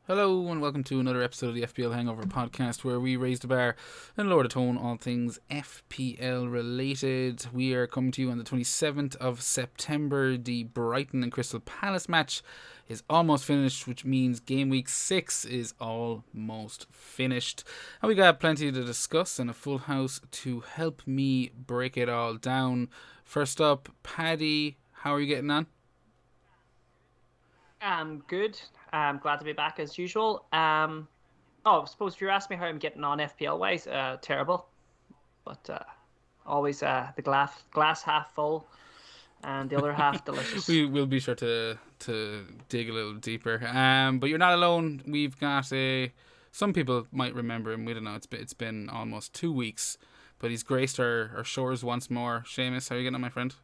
Hello and welcome to another episode of the FPL Hangover podcast where we raise the bar and lower the tone all things FPL related. We are coming to you on the 27th of September. The Brighton and Crystal Palace match is almost finished, which means game week 6 is almost finished. And we got plenty to discuss and a full house to help me break it all down. First up, Paddy, how are you getting on? Good. I'm glad to be back as usual. I suppose if you're asking me how I'm getting on FPL wise, terrible. But always the glass half full and the other half delicious. We will be sure to dig a little deeper. But you're not alone. We've got some people might remember him. We don't know. It's been almost 2 weeks, but he's graced our shores once more. Seamus, how are you getting on, my friend?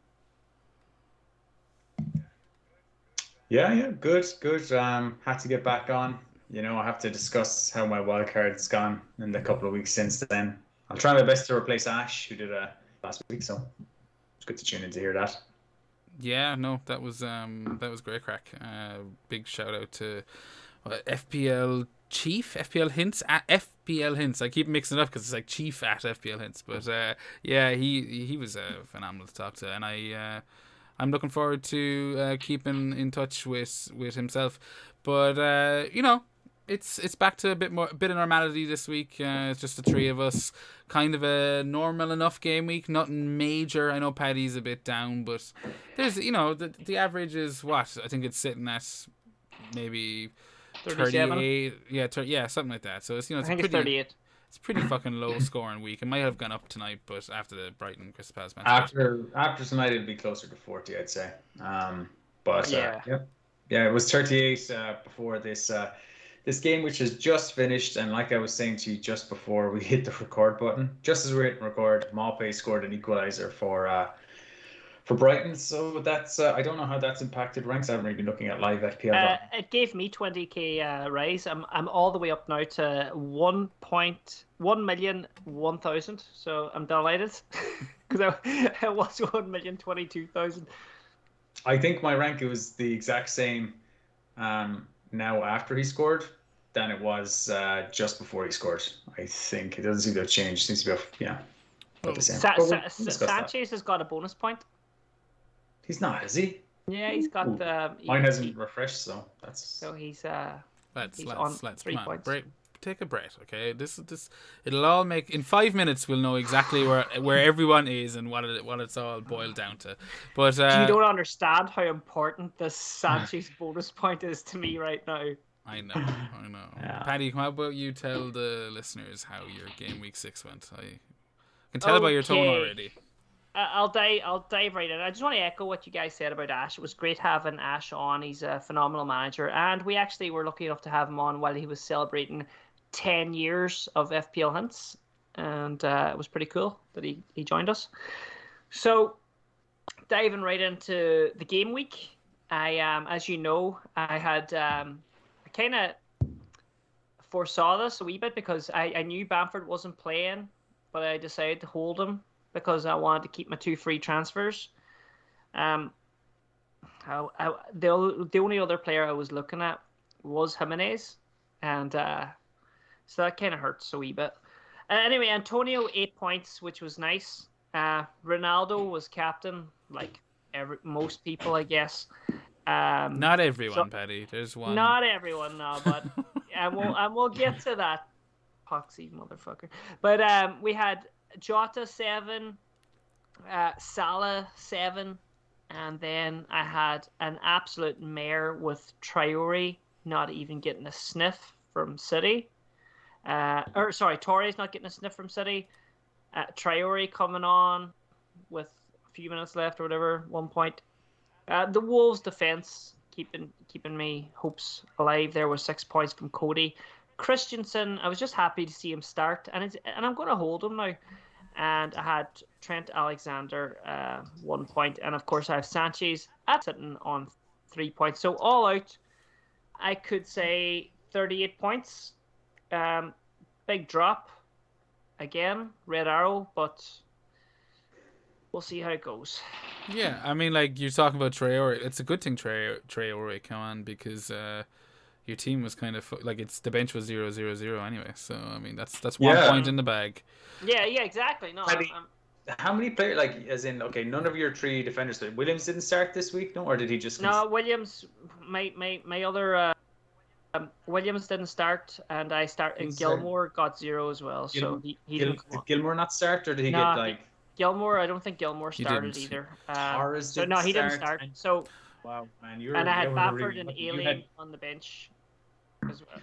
Yeah, good. Had to get back on. I have to discuss how my wild card's gone in the couple of weeks since then. I'll try my best to replace Ash, who did last week, so it's good to tune in to hear that. Yeah, no, that was great crack. Big shout out to FPL Chief, FPL Hints at FPL Hints. I keep mixing it up because it's like Chief at FPL Hints, but yeah, he was phenomenal to talk to, and I'm looking forward to keeping in touch with himself. But it's back to a bit of normality this week. It's just the three of us, kind of a normal enough game week. Nothing major. I know Paddy's a bit down, but there's the average is what I think it's sitting at maybe 38. Yeah, something like that. So it's I think it's 38. It's pretty fucking low scoring week. It might have gone up tonight, but after the Brighton Crystal Palace match. After tonight, it'll be closer to 40, I'd say. It was 38 before this game, which has just finished. And like I was saying to you just before we hit the record button, just as we were hitting record, Maupay scored an equaliser for Brighton. So that's I don't know how that's impacted ranks. I haven't really been looking at live FPL. It gave me 20k raise. I'm all the way up now to 1,100,000. So I'm delighted because I was 1,022,000. I think my rank was the exact same now after he scored than it was just before he scored. I think it doesn't seem to have changed. It seems to be about the same. Sanchez has got a bonus point. He's not, is he? Yeah, he's got mine hasn't refreshed, so that's. So he's let's on 3 points. Take a breath, okay? This it'll all make in 5 minutes. We'll know exactly where everyone is and what it's all boiled down to. But you don't understand how important this Sanchez bonus point is to me right now. I know. Yeah. Paddy, how about you tell the listeners how your game week 6 went? I can tell by your tone already. I'll dive right in. I just want to echo what you guys said about Ash. It was great having Ash on. He's a phenomenal manager, and we actually were lucky enough to have him on while he was celebrating 10 years of FPL Hints, and it was pretty cool that he joined us. So, diving right into the game week, I as you know, I had I kind of foresaw this a wee bit because I knew Bamford wasn't playing, but I decided to hold him because I wanted to keep my 2 free transfers. The only other player I was looking at was Jimenez, and so that kind of hurts a wee bit. Anyway, Antonio 8 points, which was nice. Ronaldo was captain, like most people, I guess. Not everyone, Paddy. There's one. Not everyone, no, but and we'll get to that poxy motherfucker. But we had Jota 7, Salah 7, and then I had an absolute mare with Traore not even getting a sniff from City. Torres not getting a sniff from City. Traore coming on with a few minutes left or whatever, 1 point. The Wolves defense keeping me hopes alive. There was 6 points from Cody. Christensen, I was just happy to see him start, and I'm going to hold him now. And I had Trent Alexander 1 point, and of course I have Sanchez sitting on 3 points. So all out, I could say 38 points. Big drop again, red arrow, but we'll see how it goes. Yeah, I mean, like you're talking about Traore. It's a good thing Traore come on because your team was kind of like the bench was 0-0-0 anyway. So I mean that's 1 Yeah. point in the bag. Yeah, exactly. No, How many players, like, as in, okay, none of your three defenders, Williams didn't start this week, no? Or did he just... No, Williams, my other... Williams didn't start, and I started. Gilmore got 0 as well, so he didn't come Did on. Gilmore not start, or did he get, like... Gilmore, I don't think Gilmore started either. Torres so no, he didn't start. So... Wow, man, and I had Bafford and Aileen on the bench as well.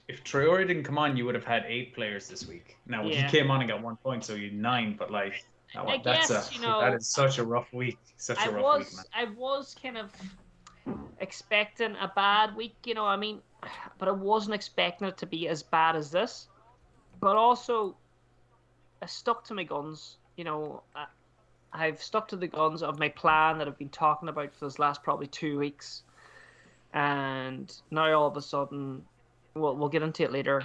If Traore didn't come on, you would have had 8 players this week. Now, he came on and got 1 point, so you had 9, but, like... that is such a rough week. I was kind of expecting a bad week, I mean, but I wasn't expecting it to be as bad as this. But also, I stuck to my guns. I've stuck to the guns of my plan that I've been talking about for this last probably 2 weeks. And now all of a sudden, we'll get into it later.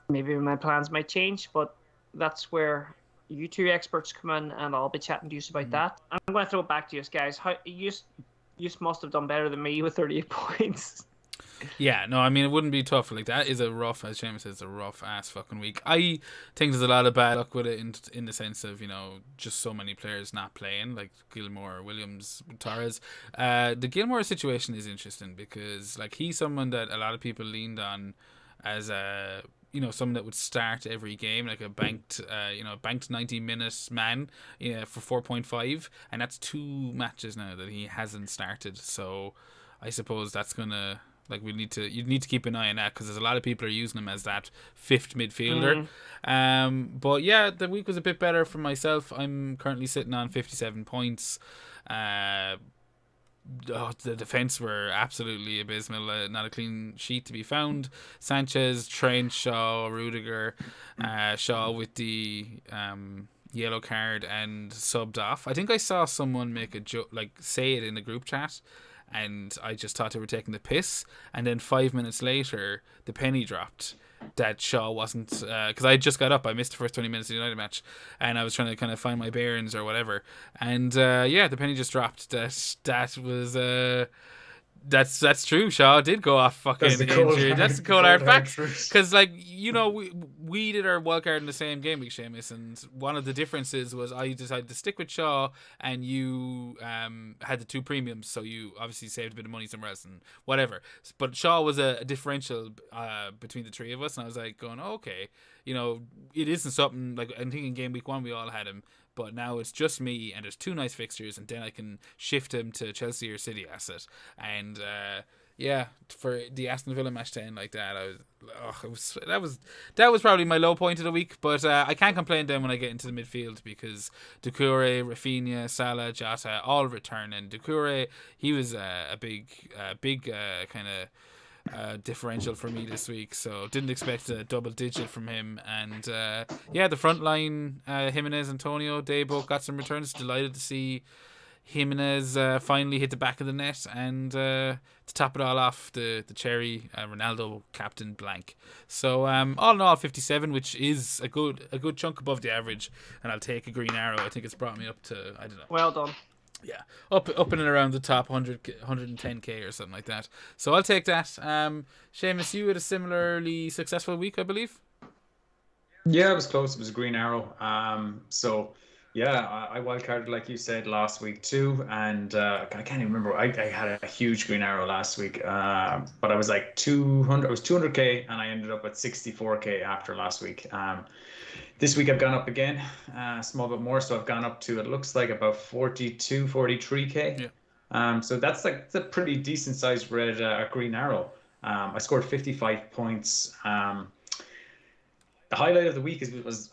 Maybe my plans might change, but that's where you two experts come in, and I'll be chatting to you about that. I'm going to throw it back to you guys. You must have done better than me with 38 points. Yeah, no, I mean, it wouldn't be tough. Like, that is a rough, as Seamus says, a rough ass fucking week. I think there's a lot of bad luck with it in the sense of, just so many players not playing, like Gilmore, Williams, Torres. The Gilmore situation is interesting because, like, he's someone that a lot of people leaned on as a, someone that would start every game, like a banked 90-minute man for 4.5, and that's 2 matches now that he hasn't started. So I suppose that's gonna, like, you need to keep an eye on that because there's a lot of people are using him as that 5th midfielder. But yeah, the week was a bit better for myself. I'm currently sitting on 57 points. The defense were absolutely abysmal. Not a clean sheet to be found. Sanchez, Trent, Shaw, Rudiger, Shaw with the yellow card and subbed off. I think I saw someone make a joke, like say it in the group chat, and I just thought they were taking the piss. And then 5 minutes later, the penny dropped that Shaw wasn't, because I just got up. I missed the first 20 minutes of the United match, and I was trying to kind of find my bearings or whatever. And the penny just dropped. That was that's true. Shaw did go off fucking injured. That's the cold hard facts. Because, like, we did our wildcard in the same game week, Seamus, and one of the differences was I decided to stick with Shaw, and you had the 2 premiums, so you obviously saved a bit of money somewhere else and whatever. But Shaw was a differential between the 3 of us, and I was like going, okay, it isn't something like, I think in game week 1 we all had him. But now it's just me, and there's 2 nice fixtures, and then I can shift him to Chelsea or City asset. And for the Aston Villa match to end like that, that was probably my low point of the week. But I can't complain then when I get into the midfield because Doucouré, Rafinha, Salah, Jota all return, and Doucouré, he was a big kind of differential for me this week, so didn't expect a double digit from him. And the front line, Jimenez, Antonio, they both got some returns. Delighted to see Jimenez finally hit the back of the net, and to top it all off, the cherry, Ronaldo captain blank. So all in all 57, which is a good chunk above the average, and I'll take a green arrow. I think it's brought me up to, I don't know, well done. Yeah, up in and around the top 110k or something like that. So I'll take that. Seamus, you had a similarly successful week, I believe. Yeah, it was close. It was a green arrow. I wildcarded like you said last week too, and I can't even remember. I had a huge green arrow last week, but I was like 200. I was 200k, and I ended up at 64k after last week. This week I've gone up again, a small bit more, so I've gone up to, it looks like, about 42, 43k. Yeah. So that's a pretty decent sized green arrow. I scored 55 points. The highlight of the week was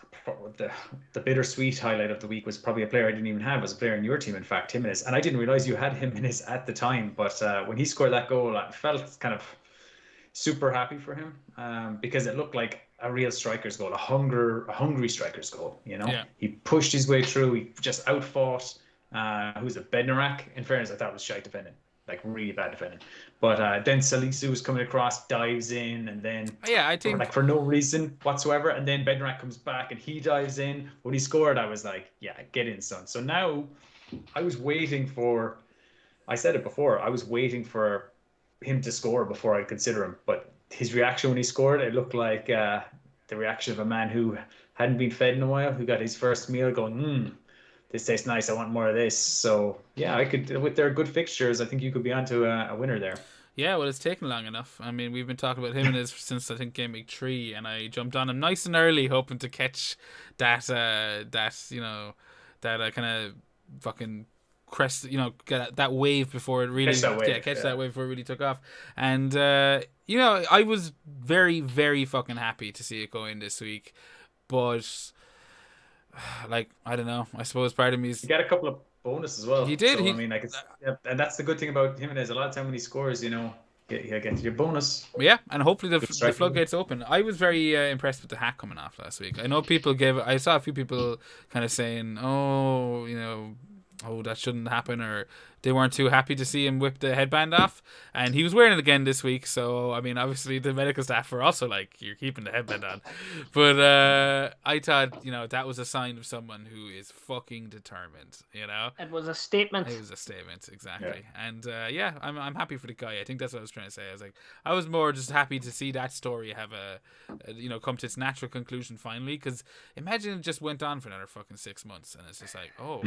the bittersweet highlight of the week was probably a player I didn't even have. It was a player in your team, in fact, Jimenez. And I didn't realize you had Jimenez at the time, but when he scored that goal, I felt kind of super happy for him because it looked like a real striker's goal, a hungry striker's goal. Yeah. He pushed his way through. He just outfought. Who's it? Bednarak. In fairness, I thought it was shite defending, like really bad defending. But then Salisu was coming across, dives in, and then I think for no reason whatsoever. And then Bednarak comes back and he dives in. When he scored, I was like, yeah, get in, son. So now I was waiting for. I said it before. I was waiting for him to score before I'd consider him. But his reaction when he scored, it looked like the reaction of a man who hadn't been fed in a while, who got his first meal, going, this tastes nice. I want more of this. So yeah, I could, with their good fixtures, I think you could be onto a winner there. Yeah, well, it's taken long enough. I mean, we've been talking about him and his since I think Gameweek 3, and I jumped on him nice and early, hoping to catch that kind of fucking crest, get that wave before it really catch that wave before it really took off. And I was very, very fucking happy to see it go in this week, but like, I don't know. I suppose part of me is he got a couple of bonus as well. He did. So, I mean, and that's the good thing about him. Is a lot of time when he scores, he'll get your bonus. Yeah, and hopefully the floodgates open. I was very impressed with the hack coming off last week. I know I saw a few people kind of saying, oh, that shouldn't happen, or they weren't too happy to see him whip the headband off, and he was wearing it again this week. So I mean, obviously the medical staff were also like, you're keeping the headband on. But I thought that was a sign of someone who is fucking determined. It was a statement. It was a statement, exactly. Yeah. And I'm happy for the guy. I think that's what I was trying to say. I was more just happy to see that story have come to its natural conclusion finally, because imagine it just went on for another fucking 6 months, and it's just like, oh,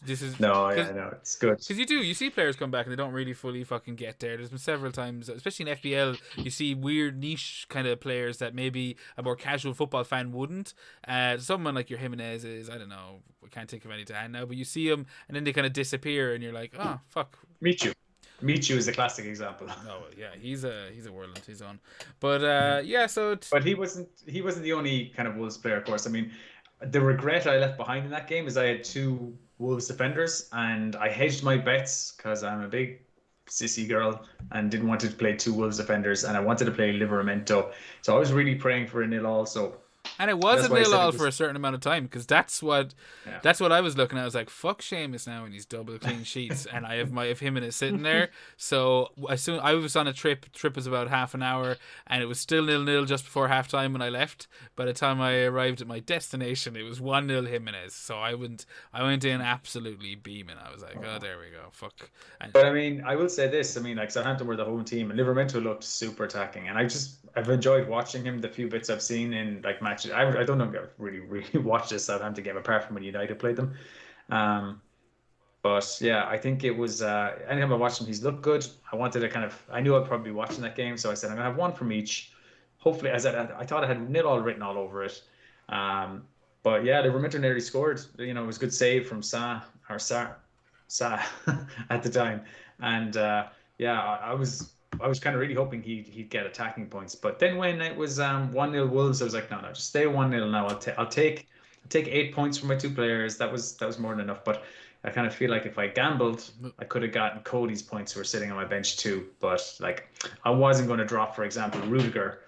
this is no, it's good, because you see players come back and they don't really fully fucking get there. There's been several times, especially in FPL, you see weird niche kind of players that maybe a more casual football fan wouldn't. Someone like your Jimenez is, I don't know, I can't think of any to hand now, but you see them and then they kind of disappear and you're like, oh fuck. Michu is a classic example. Oh yeah, he's a whirl into his own. But but he wasn't the only kind of Wolves player, of course. I mean, the regret I left behind in that game is I had 2 Wolves defenders, and I hedged my bets because I'm a big sissy girl and didn't want to play 2 Wolves defenders, and I wanted to play Livramento. So I was really praying for a 0-all. So And it was a 0-0 for a certain amount of time, because that's what I was looking at. I was like, fuck Seamus now and he's double clean sheets, and I have him and his sitting there. So as soon I was on a trip was about half an hour, and it was still 0-0 just before half time when I left. By the time I arrived at my destination, it was 1-0 Jimenez. So I went in absolutely beaming. I was like, oh, there we go, fuck. But I mean, I will say this. I mean, like, Southampton were the home team, and Livramento looked super attacking, and I've enjoyed watching him. The few bits I've seen in like matches, I don't know if I've really watched this Southampton game apart from when United played them. But yeah, I think it was anytime I watched him, he's looked good. I knew I'd probably be watching that game, so I said I'm gonna have one from each. Hopefully, I thought I had 0-all written all over it. But yeah, Livramento nearly scored. It was a good save from Sa at the time, and I was kind of really hoping he'd get attacking points. But then when it was 1-0 Wolves, I was like, no, just stay 1-0 now. I'll take 8 points from my 2 players. That was more than enough. But I kind of feel like if I gambled, I could have gotten Cody's points who were sitting on my bench too. But like, I wasn't going to drop, for example, Rudiger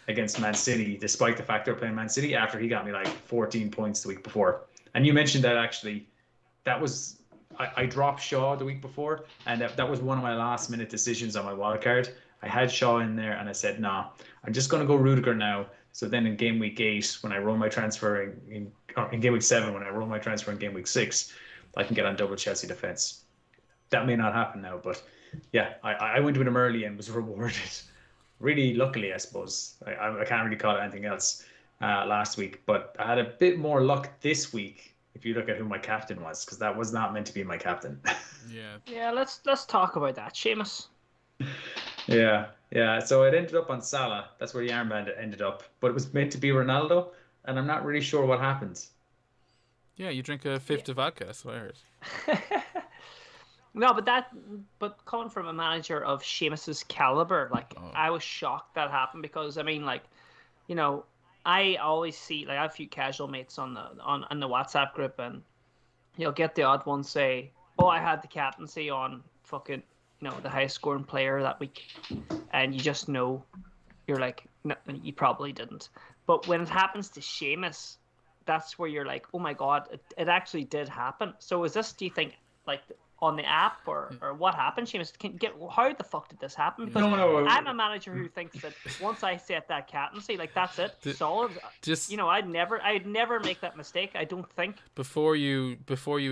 against Man City, despite the fact they're playing Man City, after he got me like 14 points the week before. And you mentioned that actually, that was. I dropped Shaw the week before, and that was one of my last minute decisions on my wild card. I had Shaw in there, and I said, nah, I'm just going to go Rudiger now. So then in game week 8, when I roll my transfer in game week 7, when I roll my transfer in game week 6, I can get on double Chelsea defense. That may not happen now, but yeah, I went with him early and was rewarded. Really luckily, I suppose. I can't really call it anything else last week, but I had a bit more luck this week, if you look at who my captain was, because that was not meant to be my captain. Yeah, let's talk about that, Seamus. Yeah. So it ended up on Salah. That's where the armband ended up. But it was meant to be Ronaldo, and I'm not really sure what happened. Yeah, you drink a fifth of vodka, that's what I heard. No, but coming from a manager of Seamus's caliber, I was shocked that happened, because I mean, I always see, I have a few casual mates on the WhatsApp group, and you'll get the odd one say, oh, I had the captaincy on fucking, the highest scoring player that week, and you just know, you're like, no, you probably didn't. But when it happens to Seamus, that's where you're like, oh my God, it actually did happen. So is this, do you think, on the app, or what happened, Seamus? How the fuck did this happen? Because no. I'm a manager who thinks that once I set that captaincy, that's it, solid. I'd never make that mistake, I don't think. Before you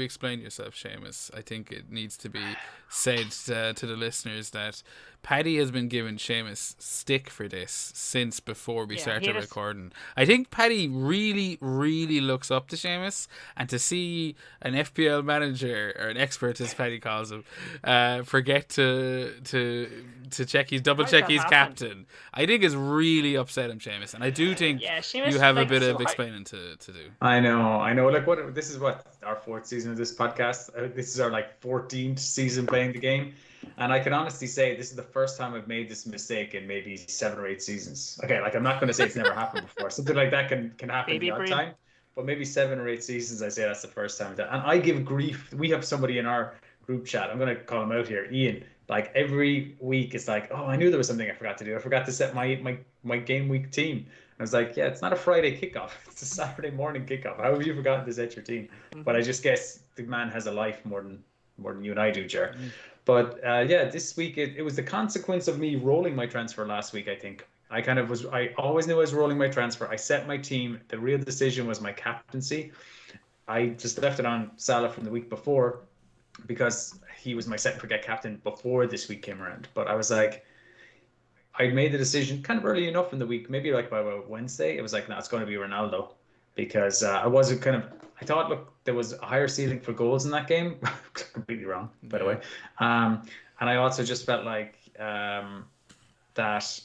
explain yourself, Seamus, I think it needs to be said to the listeners that Paddy has been giving Seamus stick for this since before we started hate it. recording. I think Paddy really, really looks up to Seamus, and to see an FPL manager, or an expert as Paddy calls him, forget to check his double How's check that his happen? captain, I think is really upset him, Seamus, and I do think Seamus, you have a like, bit so of how- explaining to do. I know. Like, this is what our 4th season of this podcast. This is our like 14th season playing the game, and I can honestly say this is the first time I've made this mistake in maybe 7 or 8 seasons. Okay, like I'm not going to say it's never happened before. Something like that can happen Baby the odd brain. time, but maybe 7 or 8 seasons, I say that's the first time. And I give grief. We have somebody in our group chat. I'm going to call him out here, Ian. Like every week, it's like, oh, I knew there was something I forgot to do. I forgot to set my game week team. I was like, yeah, it's not a Friday kickoff. It's a Saturday morning kickoff. How have you forgotten to set your team? But I just guess the man has a life more than you and I do, Jer. But yeah, this week it was the consequence of me rolling my transfer last week, I think. I always knew I was rolling my transfer. I set my team. The real decision was my captaincy. I just left it on Salah from the week before because he was my set and forget captain before this week came around. But I was like, I made the decision kind of early enough in the week, maybe like by Wednesday. It was like, no, it's going to be Ronaldo, because I thought, look, there was a higher ceiling for goals in that game. Completely wrong, by the way. And I also just felt like that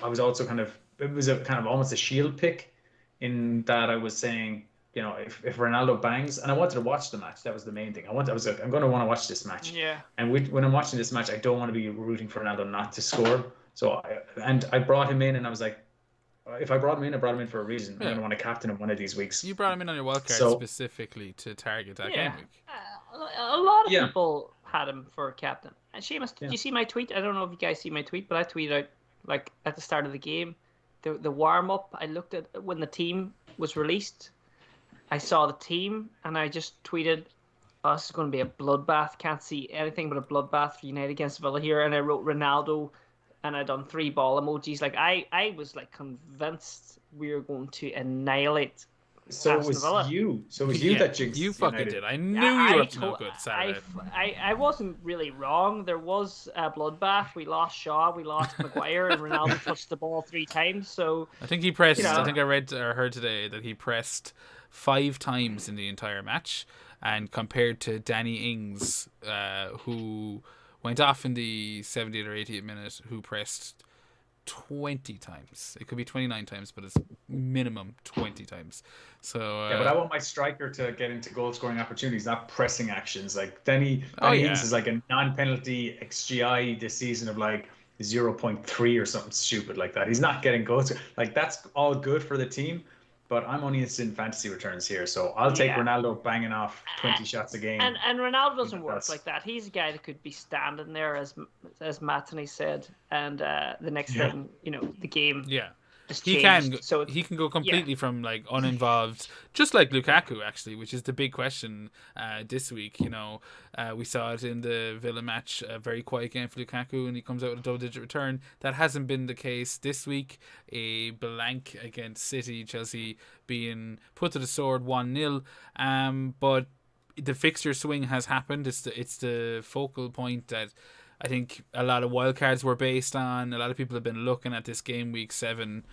I was also it was a kind of almost a shield pick, in that I was saying, if Ronaldo bangs, and I wanted to watch the match. That was the main thing. I was like, I'm going to want to watch this match. Yeah. And when I'm watching this match, I don't want to be rooting for Ronaldo not to score. So I brought him in, and I was like, if I brought him in, I brought him in for a reason. I'm going to want to captain him one of these weeks. You brought him in on your wildcard specifically to target that game week. A lot of people had him for captain. And Seamus, did you see my tweet? I don't know if you guys see my tweet, but I tweeted out, like, at the start of the game, the warm-up. I looked at when the team was released. I saw the team, and I just tweeted, oh, this is going to be a bloodbath. Can't see anything but a bloodbath for United against Villa here. And I wrote Ronaldo, and I done 3 ball emojis. Like, I was like convinced we were going to annihilate. So it was you. So it was you that jinxed you fucking United. did. I knew you were up to no good Saturday. I wasn't really wrong. There was a bloodbath. We lost Shaw, we lost Maguire, and Ronaldo touched the ball 3 times. So I think he pressed. I think I read or heard today that he pressed 5 times in the entire match, and compared to Danny Ings, who went off in the 70th or 80th minute, who pressed 20 times. It could be 29 times, but it's minimum 20 times. So but I want my striker to get into goal scoring opportunities, not pressing actions. Like Danny Ings is like a non-penalty XGI this season of like 0.3 or something stupid like that. He's not getting goals. Like, that's all good for the team, but I'm only interested in fantasy returns here, so I'll take Ronaldo banging off 20 shots a game. And Ronaldo doesn't work like that. He's a guy that could be standing there, as Matany said, and the next thing, the game. Yeah. He can go completely from like uninvolved, just like Lukaku actually, which is the big question this week. We saw it in the Villa match, a very quiet game for Lukaku, and he comes out with a double-digit return. That hasn't been the case this week. A blank against City, Chelsea being put to the sword 1-0. But the fixture swing has happened. It's the focal point that I think a lot of wildcards were based on. A lot of people have been looking at this game week 7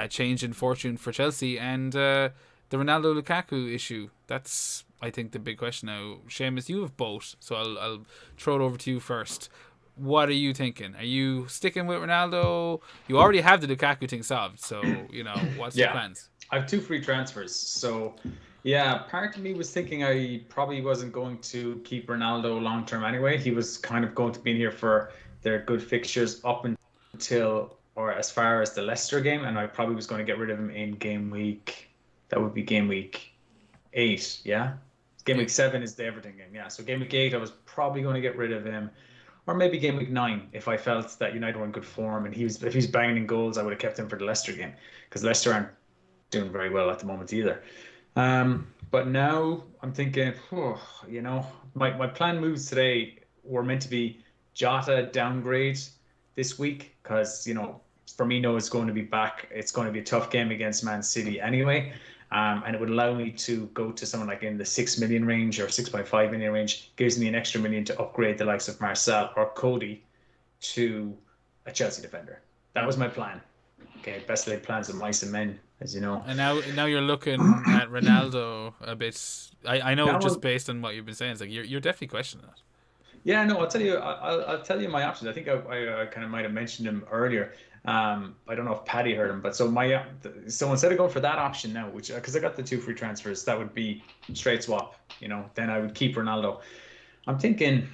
change in fortune for Chelsea, and the Ronaldo Lukaku issue. That's, I think, the big question now. Seamus, you have both, so I'll throw it over to you first. What are you thinking? Are you sticking with Ronaldo? You already have the Lukaku thing solved, so what's your plans? I have 2 free transfers, so yeah, part of me was thinking I probably wasn't going to keep Ronaldo long term anyway. He was kind of going to be in here for their good fixtures up until, or as far as, the Leicester game, and I probably was going to get rid of him in game week. That would be game week 8, yeah? Game week 7 is the Everton game, yeah. So game week 8, I was probably going to get rid of him. Or maybe game week 9, if I felt that United were in good form, and if he's banging in goals, I would have kept him for the Leicester game, because Leicester aren't doing very well at the moment either. But now I'm thinking, my plan moves today were meant to be Jota downgrade this week, because Firmino is going to be back. It's going to be a tough game against Man City anyway, and it would allow me to go to someone like in the 6 million range or 6.5 million range. Gives me an extra million to upgrade the likes of Marcel or Cody to a Chelsea defender. That was my plan. Okay, best laid plans of mice and men, as you know. And now you're looking at Ronaldo a bit. I know Now, just based on what you've been saying, it's like you're definitely questioning that. yeah, no, I'll tell you. I'll tell you my options. I think I kind of might have mentioned him earlier. I don't know if Paddy heard him, but so instead of going for that option now, which because I got the 2 free transfers, that would be straight swap. Then I would keep Ronaldo. I'm thinking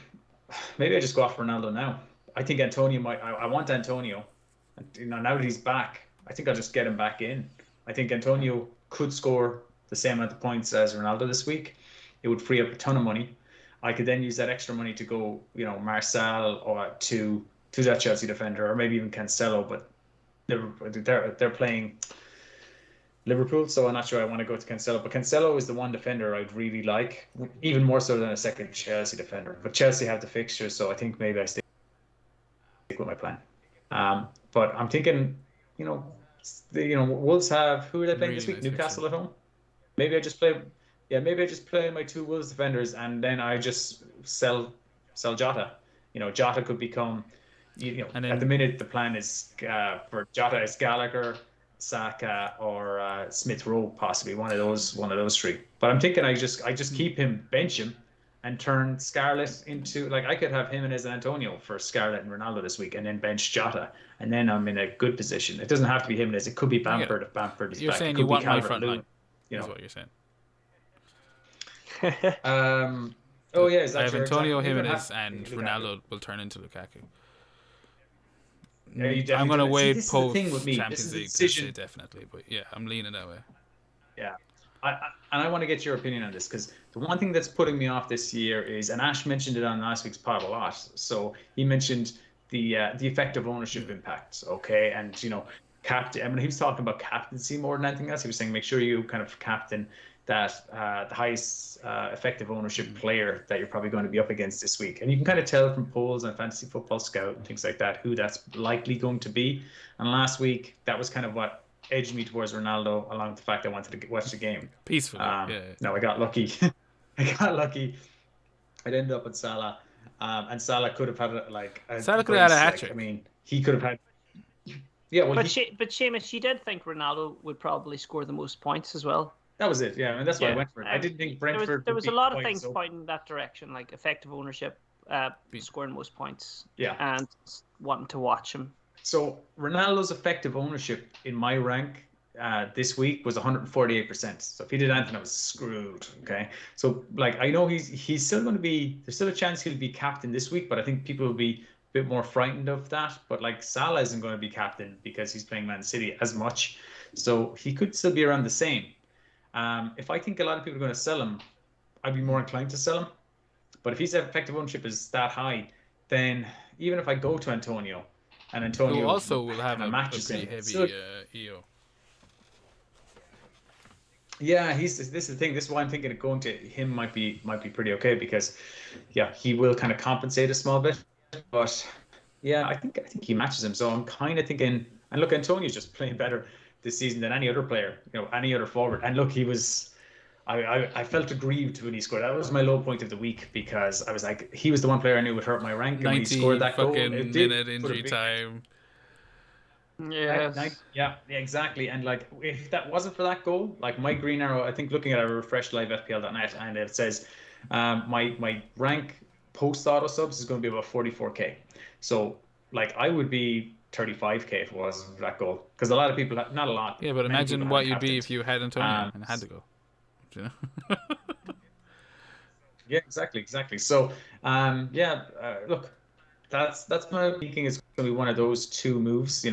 maybe I just go off Ronaldo now. I think Antonio might. I want Antonio. Now that he's back, I think I'll just get him back in. I think Antonio could score the same amount of points as Ronaldo this week. It would free up a ton of money. I could then use that extra money to go, Marcel or to that Chelsea defender, or maybe even Cancelo. But they're playing Liverpool, so I'm not sure I want to go to Cancelo. But Cancelo is the one defender I'd really like, even more so than a second Chelsea defender. But Chelsea have the fixtures, so I think maybe I stick with my plan. But I'm thinking, Wolves have, who are they playing Really this week? nice Newcastle fixture. at home. Maybe I just play my 2 Wolves defenders, and then I just sell Jota. Jota could become, And then, at the minute the plan is for Jota is Gallagher, Saka, or Smith Rowe, possibly one of those 3. But I'm thinking I just keep him, bench him, and turn Scarlett into, like, I could have him and Antonio for Scarlett and Ronaldo this week, and then bench Jota, and then I'm in a good position. It doesn't have to be him. It could be Bamford if Bamford is you're back. saying It you could be want my front Calvert-Lewin. line. Is what you're saying. Oh yeah, is I that have your Antonio exact- Jimenez maybe and Lukaku. Ronaldo will turn into Lukaku. Yeah, you definitely I'm gonna do that. See, wait this is the post thing with me. This Champions is the League to decision. say definitely, but yeah, I'm leaning that way. Yeah. I want to get your opinion on this, because the one thing that's putting me off this year is, and Ash mentioned it on last week's pod a lot. So he mentioned the effective ownership impact. Okay, and captain. I mean, he was talking about captaincy more than anything else. He was saying make sure you kind of captain that the highest effective ownership player that you're probably going to be up against this week. And you can kind of tell from polls and Fantasy Football Scout and things like that who that's likely going to be. And last week, that was kind of what edged me towards Ronaldo, along with the fact I wanted to watch the game. Peacefully. Yeah. No, I got lucky. I'd ended up with Salah. And Salah could have had Salah could have had a hat trick. trick. I mean, he could have had. Yeah, well, but Seamus, she did think Ronaldo would probably score the most points as well. that was it. Yeah, I mean, that's why I went for it. I didn't think Brentford. There was a lot of things so. pointing in that direction, like effective ownership, scoring most points, and wanting to watch him. So Ronaldo's effective ownership in my rank this week was 148%. So if he did anything, I was screwed. Okay, so I know he's still going to be. There's still a chance he'll be captain this week, but I think people will be a bit more frightened of that. But Salah isn't going to be captain because he's playing Man City as much, so he could still be around the same. If I think a lot of people are going to sell him, I'd be more inclined to sell him. But if his effective ownership is that high, then even if I go to Antonio, and Antonio who also will have a pretty heavy EO. Yeah, this is the thing. This is why I'm thinking of going to him might be pretty okay, because he will kind of compensate a small bit. But yeah, I think he matches him. So I'm kind of thinking, and look, Antonio's just playing better this season than any other player, any other forward. And look, he was. I felt aggrieved when he scored. That was my low point of the week, because I was like, he was the one player I knew would hurt my rank, and when he scored that goal, it did minute injury time. Yeah, exactly. And if that wasn't for that goal, my green arrow, I think looking at a refreshed live FPL.net, and it says my rank post auto subs is going to be about 44k. So I would be 35k if it wasn't for that goal, because a lot of people, not a lot. Yeah, but imagine what you'd be if you had Antonio and had to go. Yeah, exactly. So look, that's my thinking is going to be one of those 2 moves.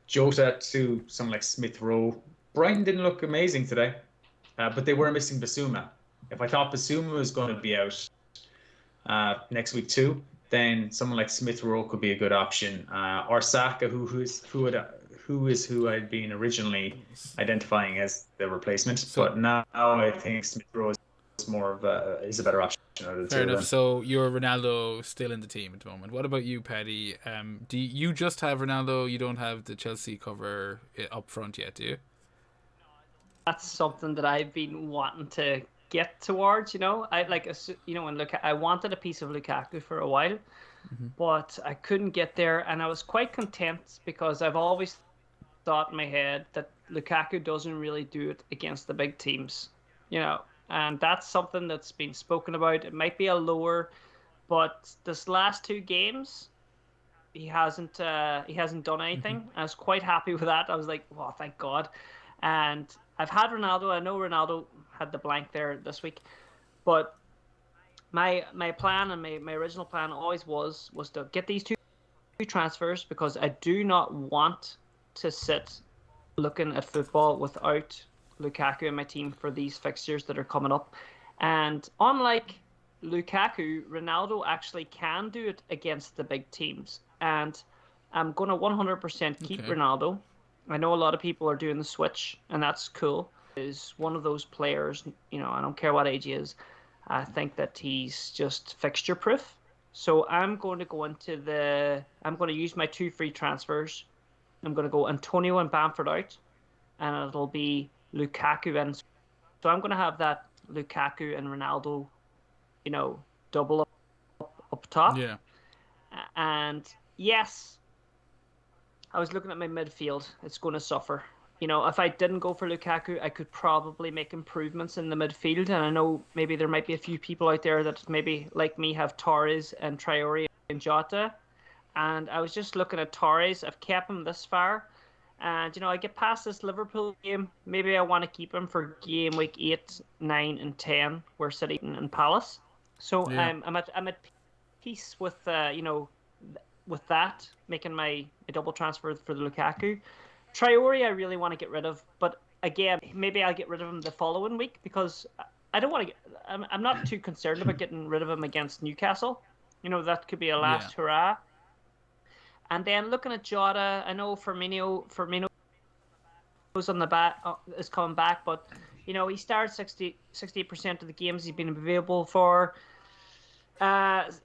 Jota to someone like Smith Rowe. Brighton didn't look amazing today, but they were missing Basuma. If I thought Basuma was going to be out next week too, then someone like Smith Rowe could be a good option, or Saka, who I'd been originally identifying as the replacement, but now I think Smith Rowe is more of is a better option. Fair enough. So you're Ronaldo still in the team at the moment. What about you, Paddy? Do you just have Ronaldo? You don't have the Chelsea cover up front yet, do you? That's something that I've been wanting to get towards. I and look, I wanted a piece of Lukaku for a while, but I couldn't get there, and I was quite content because I've always thought in my head that Lukaku doesn't really do it against the big teams, and that's something that's been spoken about. It might be a lower, but this last 2 games, he hasn't done anything. I was quite happy with that. I was like, "Wow, thank God!" And I've had Ronaldo. I know Ronaldo had the blank there this week, but my plan and my original plan always was to get these 2 transfers because I do not want to sit looking at football without Lukaku in my team for these fixtures that are coming up. And unlike Lukaku, Ronaldo actually can do it against the big teams. And I'm going to 100% keep Ronaldo. I know a lot of people are doing the switch, and that's cool. Is one of those players, I don't care what age he is. I think that he's just fixture proof. So I'm going to use my 2 free transfers. I'm going to go Antonio and Bamford out, and it'll be Lukaku in. So I'm going to have that Lukaku and Ronaldo, double up top. Yeah. And yes, I was looking at my midfield. It's going to suffer. If I didn't go for Lukaku, I could probably make improvements in the midfield. And I know maybe there might be a few people out there that maybe, like me, have Torres and Traore and Jota. And I was just looking at Torres. I've kept him this far. And, I get past this Liverpool game. Maybe I want to keep him for game week 8, 9, and 10, where City and Palace. So Yeah. I'm at peace with, with that, making my double transfer for the Lukaku. Traore, I really want to get rid of, but again, maybe I'll get rid of him the following week because I don't want to. I'm not too concerned about getting rid of him against Newcastle. That could be a last hurrah. And then looking at Jota, I know Firmino was on the back, is coming back, but he started 68% of the games he's been available for. Since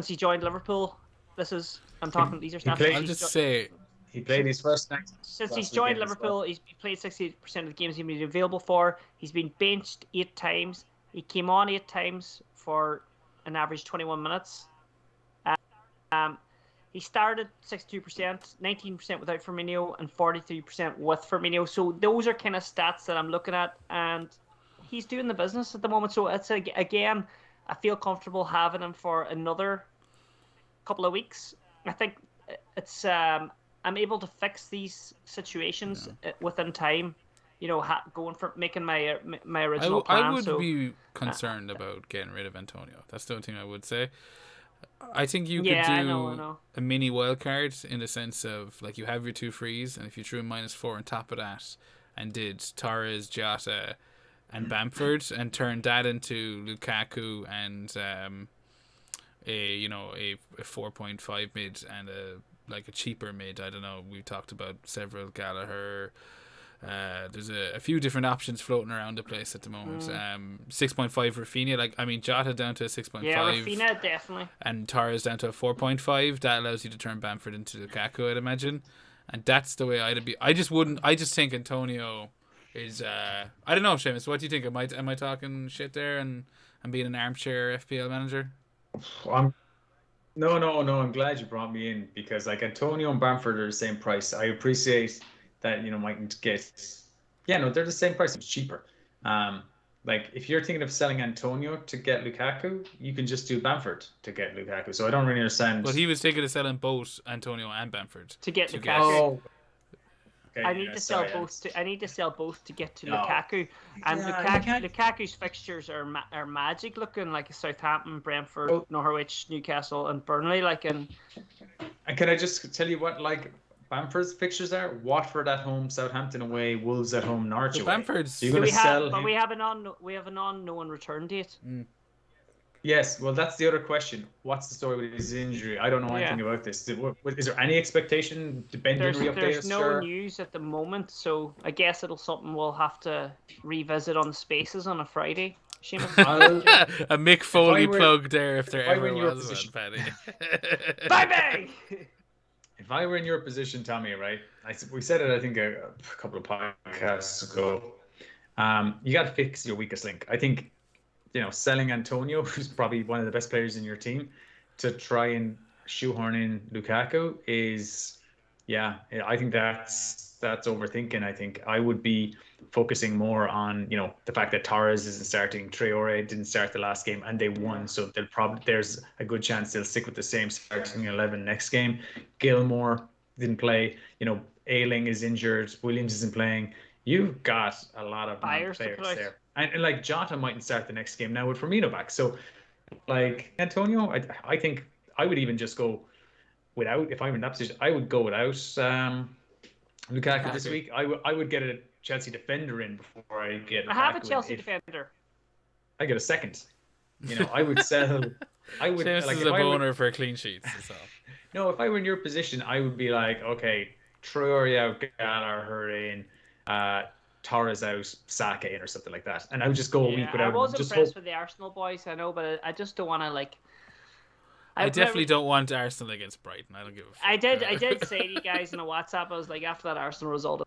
he joined Liverpool, these are stats. I'll just say. He played his first night. Since he's joined Liverpool, he's played 68% of the games he's been available for. He's been benched 8 times. He came on 8 times for an average 21 minutes. He started 62%, 19% without Firmino, and 43% with Firmino. So those are kind of stats that I'm looking at, and he's doing the business at the moment. So it's again, I feel comfortable having him for another couple of weeks. I think it's I'm able to fix these situations within time. Going for making my original plan. I would be concerned about getting rid of Antonio. That's the only thing I would say. I think you could do I know. a mini wildcard in the sense of like you have your 2 frees, and if you threw a -4 on top of that and did Torres, Jota, and Bamford and turned that into Lukaku and a 4.5 mid and a cheaper mid. I don't know. We talked about several Gallagher. There's a few different options floating around the place at the moment. 6.5 Rafinha, Jota down to a 6.5. Yeah, Rafinha definitely. And Torres down to a 4.5. That allows you to turn Bamford into Lukaku, I'd imagine. And that's the way I'd be. I just think Antonio is. I don't know, Seamus. What do you think? Am I talking shit there and being an armchair FPL manager? No. I'm glad you brought me in because Antonio and Bamford are the same price. I appreciate that might get. Yeah, no, they're the same price. It's cheaper. If you're thinking of selling Antonio to get Lukaku, you can just do Bamford to get Lukaku. So I don't really understand. But he was thinking of selling both Antonio and Bamford to get Lukaku. Oh. Okay, I need to sell both. I need to sell both to get to Lukaku, and Lukaku's fixtures are magic looking, like Southampton, Brentford, Norwich, Newcastle, and Burnley. And can I just tell you what Bamford's fixtures are? Watford at home, Southampton away, Wolves at home, Norwich away. Bamford's. So you're going to sell him. But we have an unknown return date. Yes, well, that's the other question. What's the story with his injury? I don't know anything about this. Is there any expectation? There's no news at the moment, so I guess something we'll have to revisit on the Spaces on a Friday. A Mick Foley plug there if there ever was one, Paddy. Bye-bye! If I were in your position, Tommy, right? We said it, I think, a couple of podcasts ago. You got to fix your weakest link. I think, selling Antonio, who's probably one of the best players in your team, to try and shoehorn in Lukaku is, yeah, I think that's overthinking. I think I would be focusing more on, the fact that Torres isn't starting, Traore didn't start the last game, and they won, so there's a good chance they'll stick with the same starting 11 next game. Gilmore didn't play, Ayling is injured, Williams isn't playing. You've got a lot of players there. And like Jota mightn't start the next game now with Firmino back. So like Antonio, I think I would even just go without, if I'm in that position, I would go without Lukaku this week. I would get a Chelsea defender in before I get I have a Chelsea defender. I get a second. I would sell. I would James is a boner for clean sheets. No, if I were in your position, I would be like, okay, Traore out, Galore in, Torres out, Saka in, or something like that, and I would just go a week without. I was impressed with the Arsenal boys, I know, but I just don't want to like. I definitely don't want Arsenal against Brighton. I don't give a fuck. I did say to you guys in a WhatsApp, I was like, after that Arsenal result, I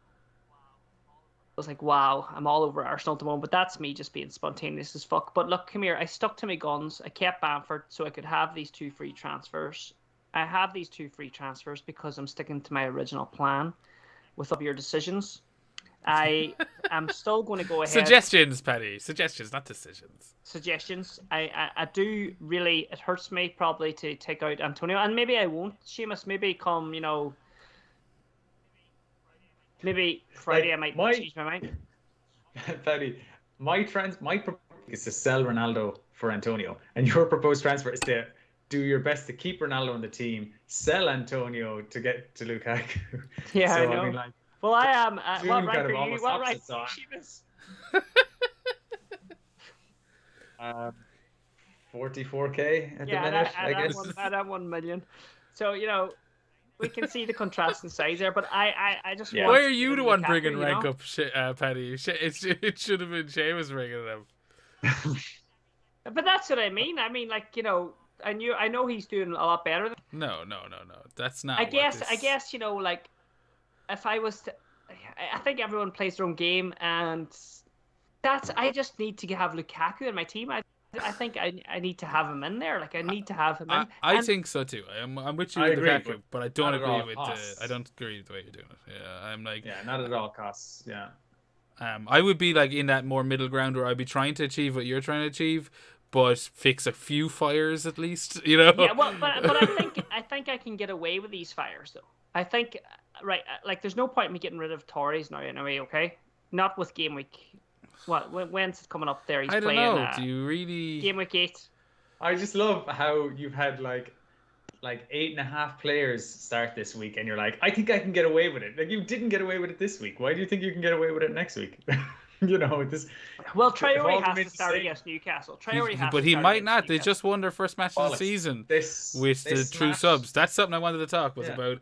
was like, wow, I'm all over Arsenal at the moment. But that's me just being spontaneous as fuck. But look, come here. I stuck to my guns. I kept Bamford so I could have these 2 free transfers. I have these 2 free transfers because I'm sticking to my original plan with all your decisions. I am still going to go ahead. Suggestions, Paddy. Suggestions, not decisions. Suggestions. I do really. It hurts me probably to take out Antonio, and maybe I won't. Seamus, maybe come. Maybe Friday I might change my mind. Paddy, my proposal is to sell Ronaldo for Antonio, and your proposed transfer is to do your best to keep Ronaldo on the team, sell Antonio to get to Lukaku. Yeah, so, I know. I mean, like, well, I am. What rank kind of are you? almost What rank? Seamus? 44k at the minute, I guess. I'd have 1 million. So we can see the contrasting sides there. But I just want. Why are you the one Lukaku, bringing rank up, Paddy? It should have been Seamus bringing it up. But that's what I mean. I mean, like I know he's doing a lot better. No. That's not. I guess like if I was to, I think everyone plays their own game, and I just need to have Lukaku in my team. I think I need to have him in there. Like I need to have him in. I think so too. I'm with you with Lukaku, but I don't agree with I don't agree with the way you're doing it. Yeah, I'm like not at all costs. Yeah. I would be like in that more middle ground where I'd be trying to achieve what you're trying to achieve, but fix a few fires at least. Yeah, well, but I think I can get away with these fires though. I think like there's no point in me getting rid of Torres now anyway. Okay, not with game week. When's it coming up there? He's I don't playing, know. Do you really? Game week 8. I just love how you've had like 8.5 players start this week, and you're like, I think I can get away with it. Like you didn't get away with it this week. Why do you think you can get away with it next week? This. Well, Traore has to start against Newcastle. But he might not. They just won their first match of the season with the true subs. That's something I wanted to talk about.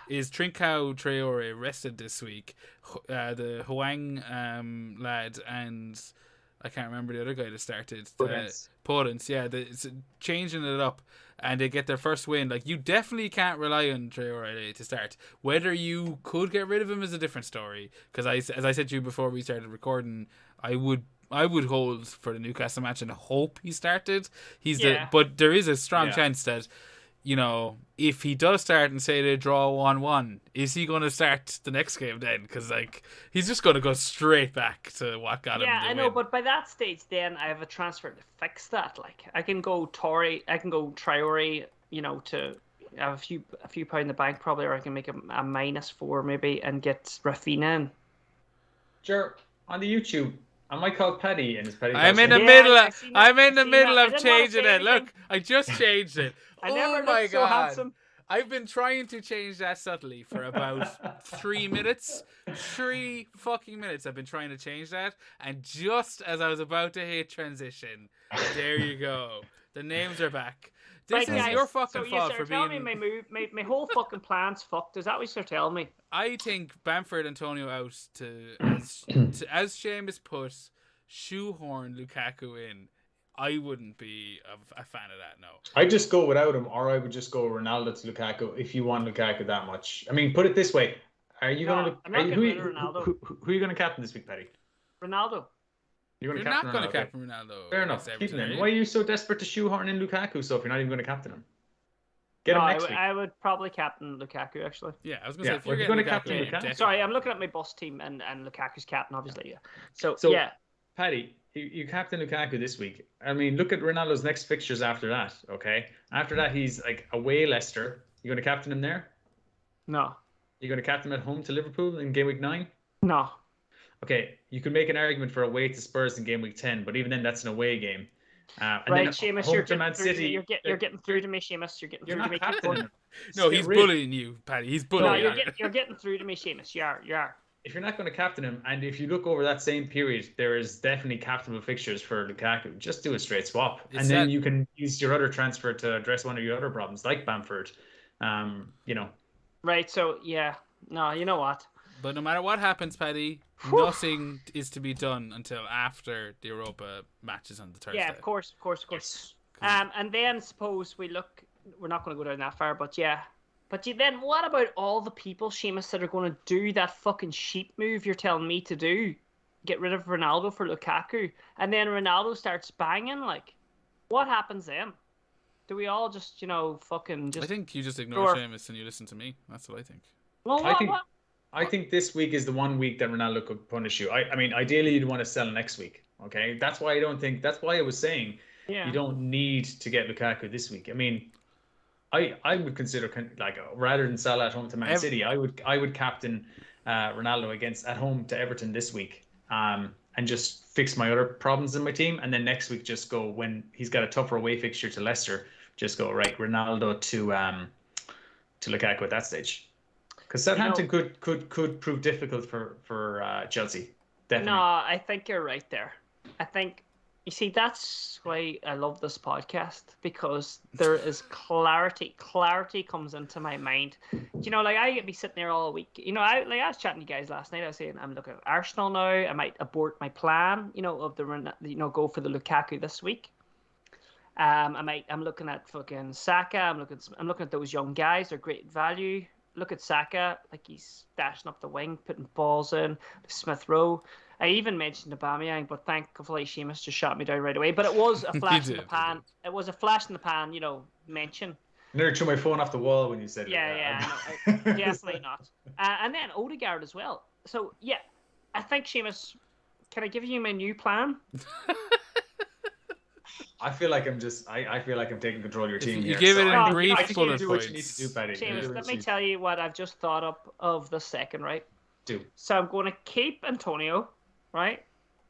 Is Trincao Traore rested this week? The Huang lad and I can't remember the other guy that started. Podence, yeah, it's changing it up, and they get their first win. Like you definitely can't rely on Traore to start. Whether you could get rid of him is a different story. Because as I said to you before we started recording, I would hold for the Newcastle match and hope he started. But there is a strong chance that if he does start and say they draw 1-1, is he going to start the next game then? Because he's just going to go straight back to what got him. Yeah, I know, win. But by that stage, then I have a transfer to fix that. Like I can go Traore, to have a few pound in the bank probably, or I can make a -4 maybe and get Rafinha in. Sure, on the YouTube. I might call Paddy and his Paddy. I'm in the middle of changing it. Look, I just changed it. I never looked so handsome. I've been trying to change that subtly for about 3 minutes. 3 fucking minutes I've been trying to change that. And just as I was about to hit transition, there you go. The names are back. This is your fucking fault for being... telling me my whole fucking plan's fucked. Is that what you're telling me? I think Bamford Antonio out as Seamus put, shoehorn Lukaku in. I wouldn't be a fan of that, no. I'd just go without him, or I would just go Ronaldo to Lukaku if you want Lukaku that much. I mean, put it this way. Are you going to... Who are you going to captain this week, Paddy? Ronaldo. You're going You're to not captain going to Ronaldo. Okay. captain Ronaldo. Fair against enough. Keep Everton, him are in. you? Why are you so desperate to shoehorn in Lukaku so if you're not even going to captain him? Get No, him next week. I would probably captain Lukaku actually. Yeah, I was going to Yeah, say, if you're well, getting you're gonna Lukaku, captain you Lukaku. definitely Sorry, I'm captain looking at my bus team and Lukaku's captain, obviously. Yeah. So So, yeah, Paddy, you captain Lukaku this week. I mean, look at Ronaldo's next fixtures after that, okay? After that, he's like away Leicester. You going to captain him there? no, You're going to captain him at home to Liverpool in game week 9? no. Okay, you could make an argument for away to Spurs in game week 10, but even then, that's an away game. And Right, then Seamus, home you're to getting Man through to me. City. You're getting through to me, Seamus. You're getting You're through to not me. Keep captaining going. him. No, Just he's get rid. bullying you, Paddy. He's No, bullying you. you're getting through to me, Seamus. You are. If you're not going to captain him, and if you look over that same period, there is definitely captainable fixtures for Lukaku. Just do a straight swap, It's and then that- you can use your other transfer to address one of your other problems, like Bamford. You know, Right. So yeah. No, you know what? But no matter what happens, Paddy, Whew. nothing is to be done until after the Europa matches on the Thursday. Yeah, of course. And then suppose we look. We're not going to go down that far, but yeah. But then what about all the people, Seamus, that are going to do that fucking sheep move you're telling me to do? Get rid of Ronaldo for Lukaku, and then Ronaldo starts banging. Like, what happens then? Do we all just, fucking just? I think you just ignore Sure. Seamus and you listen to me. That's what I think. Well, I think this week is the one week that Ronaldo could punish you. I mean, ideally you'd want to sell next week. Okay, that's why I was saying Yeah. you don't need to get Lukaku this week. I mean, I would consider rather than sell at home to Man City, I would captain Ronaldo at home to Everton this week, and just fix my other problems in my team, and then next week just go when he's got a tougher away fixture to Leicester, just go right Ronaldo to Lukaku at that stage. Because Southampton could prove difficult for Chelsea. Definitely. No, I think you're right there. I think, you see, that's why I love this podcast, because there is clarity. Clarity comes into my mind. Like I could be sitting there all week. I was chatting to you guys last night. I was saying I'm looking at Arsenal now. I might abort my plan. Of go for the Lukaku this week. I'm looking at fucking Saka. I'm looking at those young guys. They're great value. Look at Saka, like he's dashing up the wing, putting balls in. Smith Rowe. I even mentioned Aubameyang, but thankfully Seamus just shot me down right away. But it was a flash in the pan. It was a flash in the pan, mention. I nearly threw my phone off the wall when you said it. Yeah, no, definitely not. And then Odegaard as well. So yeah, I think Seamus, can I give you my new plan? I feel like I'm taking control of your team here. You give it in brief I think bullet you do what you need points. to do, Paddy. Seamus, let me tell you what I've just thought up of the second, right? Do. So I'm going to keep Antonio, right?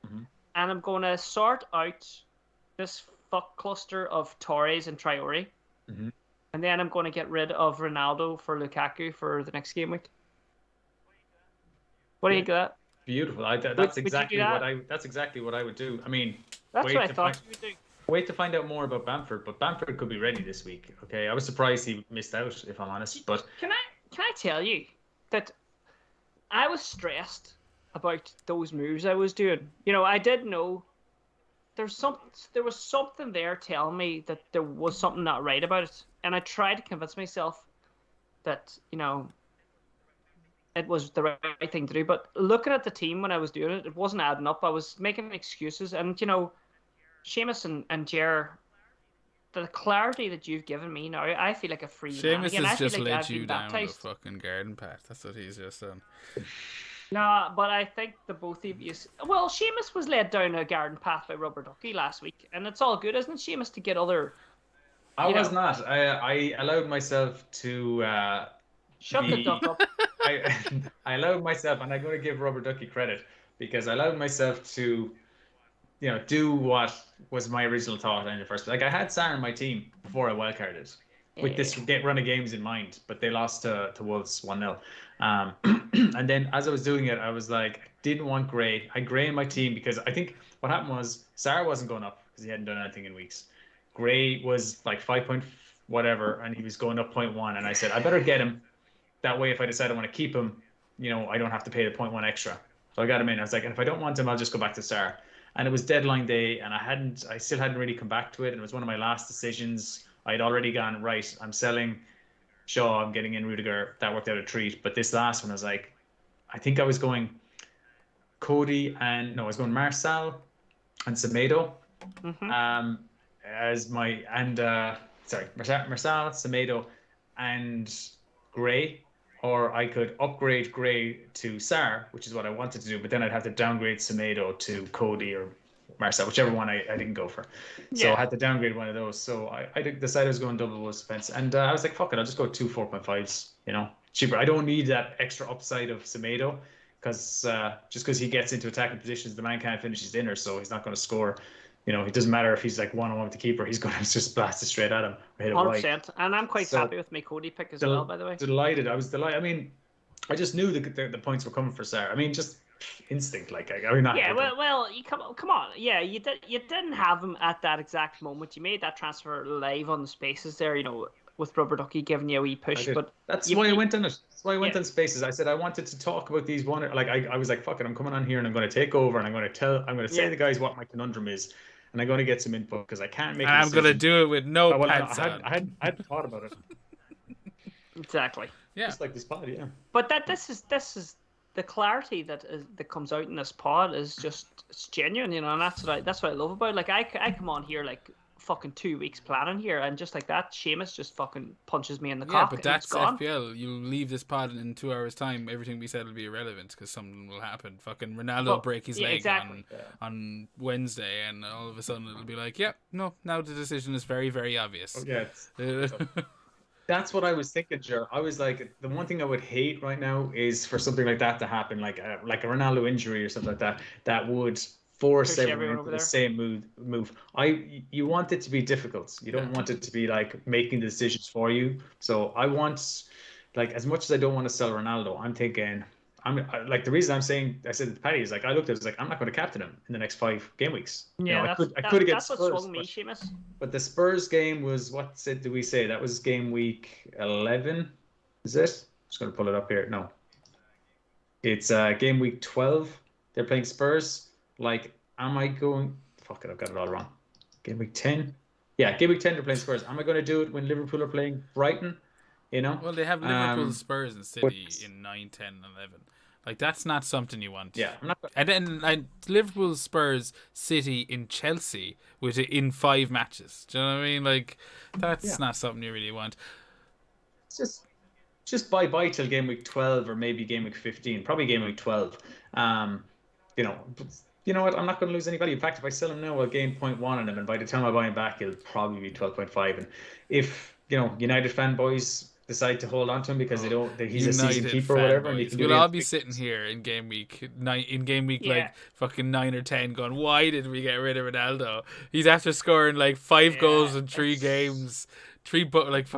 Mm-hmm. And I'm going to sort out this fuck cluster of Torres and Traore. Mm-hmm. And then I'm going to get rid of Ronaldo for Lukaku for the next game week. What do you think of that? Beautiful. That's exactly what I would do. I mean, that's what I thought you would do. Wait to find out more about Bamford, but Bamford could be ready this week. Okay, I was surprised he missed out, if I'm honest. But can I tell you that I was stressed about those moves I was doing. I did know there was something there telling me that there was something not right about it, and I tried to convince myself that it was the right thing to do. But looking at the team when I was doing it, it wasn't adding up. I was making excuses, and Seamus and Jer, the clarity that you've given me now, I feel like a free man Seamus again. has I feel just like led I've you been down baptized. the fucking garden path. That's what he's just done. No, but I think the both of you. Well, Seamus was led down a garden path by Rubber Ducky last week, and it's all good, isn't it, Seamus, to get other. I was not. I allowed myself to. Shut the duck up. I allowed myself, and I'm going to give Rubber Ducky credit because I allowed myself to, do what was my original thought in the first place. Like I had Sarah in my team before I wildcarded with this run of games in mind, but they lost to Wolves 1-0. And then as I was doing it, I was like, I didn't want Gray. I had Gray in my team because I think what happened was Sarah wasn't going up because he hadn't done anything in weeks. Gray was like 5 point whatever, and he was going up 0.1, and I said I better get him. That way, if I decide I want to keep him, I don't have to pay the 0.1 extra. So I got him in. I was like, and if I don't want him, I'll just go back to Sarah. And it was deadline day, and I still hadn't really come back to it. And it was one of my last decisions. I had already gone, right, I'm selling Shaw, I'm getting in Rudiger. That worked out a treat. But this last one, I was like, I think I was going Cody and no, I was going Marcel and Semedo. Mm-hmm. As my and sorry, Marcel, Semedo, and Gray, or I could upgrade Gray to Sar, which is what I wanted to do, but then I'd have to downgrade Semedo to Cody or Marcel, whichever one I didn't go for. So I Yeah. had to downgrade one of those. So I decided I was going double wolves defense, and I was like, fuck it, I'll just go two 4.5s. Cheaper. I don't need that extra upside of Semedo because just because he gets into attacking positions, the man can't finish his dinner, so he's not going to score. It doesn't matter if he's like one-on-one with the keeper; he's going to just blast it straight at him or hit it wide. 100%. And I'm quite So happy with my Cody pick as well, by the way. delighted. I was delighted. I mean, I just knew the points were coming for Sarah. I mean, just instinct. Like, I mean, not Yeah, well, you come on. Yeah, you didn't have him at that exact moment. You made that transfer live on the spaces there, with Rubber Ducky giving you a wee push. But that's why I went on it. That's why I went on spaces. I said I wanted to talk about these one. Like I was like, fuck it, I'm coming on here and I'm going to take over and I'm going to say to the guys what my conundrum is, and I'm going to get some input because I can't make. And I'm going to do it with no pants on. I hadn't thought about it. Exactly. Yeah. Just like this pod, yeah. But this is the clarity that comes out in this pod is just it's genuine, and that's what I love about it. Like I come on here like fucking 2 weeks planning here, and just like that, Seamus just fucking punches me in the cock. Yeah, but that's FPL. You leave this pod in 2 hours' time, everything we said will be irrelevant because something will happen. Fucking Ronaldo will break his leg on Wednesday, and all of a sudden it'll be like, no, now the decision is very, very obvious. That's what I was thinking, Jer. I was like, the one thing I would hate right now is for something like that to happen, like a Ronaldo injury or something like that, that would force everyone into the same move. You want it to be difficult. You don't want it to be like making the decisions for you. So I want, like, as much as I don't want to sell Ronaldo, I'm thinking, like the reason I said it to Paddy is like I looked at it, was like I'm not going to captain him in the next 5 game weeks. Yeah, I could against Spurs. That's what swung me, Seamus. But the Spurs game was did we say that was game week 11? Is it? I'm just going to pull it up here. No, it's game week 12. They're playing Spurs. Like, am I going? Fuck it, I've got it all wrong. Game week 10. Yeah, game week 10 they're playing Spurs. Am I going to do it when Liverpool are playing Brighton? Well, they have Liverpool, Spurs, and City in 9, 10, and 11. Like, that's not something you want. Yeah, and then Liverpool, Spurs, City in Chelsea in 5 matches. Do you know what I mean? Like, that's not something you really want. It's just bye till game week 12 or maybe game week 15. Probably game week 12. You know what? I'm not going to lose any value. In fact, if I sell him now, I'll gain 0.1 on him, and by the time I buy him back, he'll probably be 12.5. And if United fanboys decide to hold on to him because he's a season keeper or whatever, and we'll all be sitting here in game week 9, like fucking 9 or 10, going, why did we get rid of Ronaldo? He's after scoring like 5 goals in 3 games, 3 bonus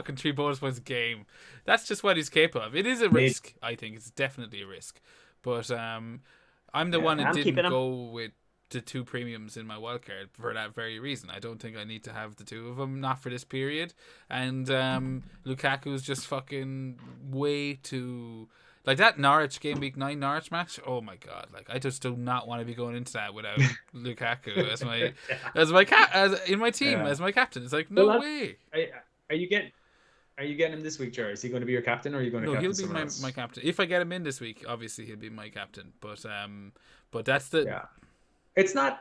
points a game. That's just what he's capable of. It is a risk. I think it's definitely a risk, but I'm the one that didn't go with the 2 premiums in my wildcard for that very reason. I don't think I need to have the 2 of them, not for this period. And Lukaku's just fucking way too... Like that Norwich game week 9 Norwich match, oh my god! Like I just do not want to be going into that without Lukaku as my captain. It's like way. Are you getting him this week, Jerry? Is he going to be your captain, or are you going to? No, he'll be my captain. If I get him in this week, obviously he'll be my captain. But that's the. It's not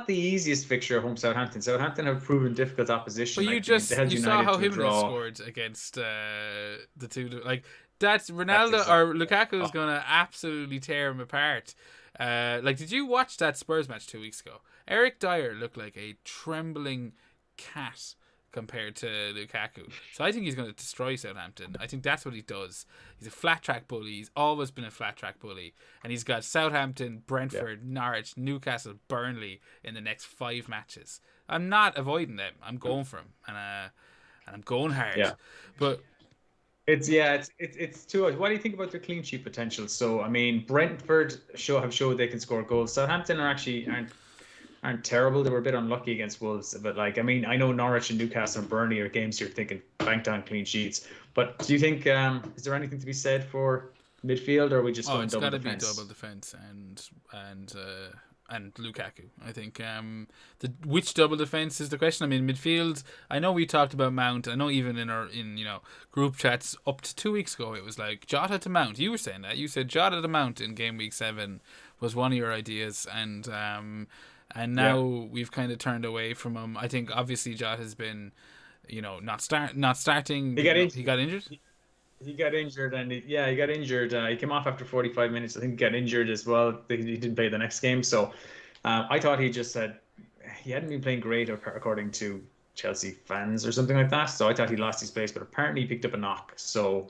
the easiest fixture at home. Southampton. Southampton have proven difficult opposition. But you saw how Jimenez scored against the 2. Like that's Ronaldo or Lukaku is going to absolutely tear him apart. Like, did you watch that Spurs match 2 weeks ago? Eric Dyer looked like a trembling cat compared to Lukaku. So I think he's going to destroy Southampton. I think that's what he does. He's a flat track bully. He's always been a flat track bully. And he's got Southampton, Brentford, Norwich, Newcastle, Burnley in the next 5 matches. I'm not avoiding them. I'm going for him. And I'm going hard. Yeah. But it's too much. What do you think about their clean sheet potential? So, I mean, Brentford have showed they can score goals. Southampton aren't terrible. They were a bit unlucky against Wolves, but like, I mean, I know Norwich and Newcastle and Burnley are games you're thinking banked on clean sheets. But do you think is there anything to be said for midfield, or are we just going double defense? It's got to be double defense and Lukaku. I think which double defense is the question. I mean, midfield. I know we talked about Mount. I know even in our group chats up to 2 weeks ago, it was like Jota to Mount. You were saying that. You said Jota to Mount in game week 7 was one of your ideas, and now we've kind of turned away from him. I think obviously Jota has been, not starting. He got He got injured. He got injured, and he got injured. He came off after 45 minutes. I think he got injured as well. He didn't play the next game. So I thought he just said he hadn't been playing great, according to Chelsea fans or something like that. So I thought he lost his place, but apparently he picked up a knock. So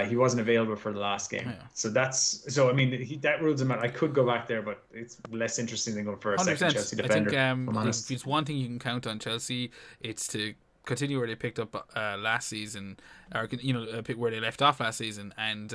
he wasn't available for the last game. Yeah. So I mean, that rules him out. I could go back there, but it's less interesting than going for a 100%. second Chelsea defender. I think if it's one thing you can count on Chelsea, it's to continue where they picked up last season, or where they left off last season, and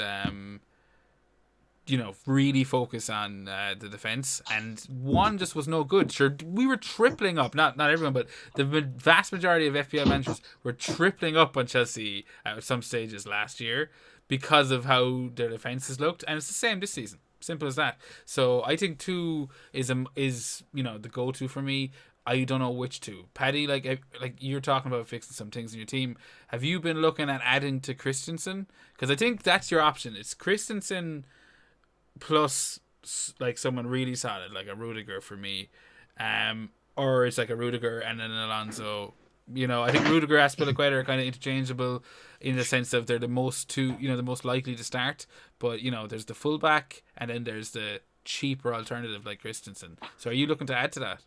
really focus on the defense. And one just was no good. Sure, we were tripling up. Not everyone, but the vast majority of FPL managers were tripling up on Chelsea at some stages last year because of how their defenses looked, and it's the same this season. Simple as that. So I think 2 is the go-to for me. I don't know which 2. Paddy, like you're talking about fixing some things in your team. Have you been looking at adding to Christensen? Because I think that's your option. It's Christensen plus like someone really solid, like a Rudiger for me, or it's like a Rudiger and then an Alonso. I think Rudiger and Aspilicueta are kind of interchangeable in the sense of they're the most likely to start. But there's the fullback and then there's the cheaper alternative like Christensen. So are you looking to add to that?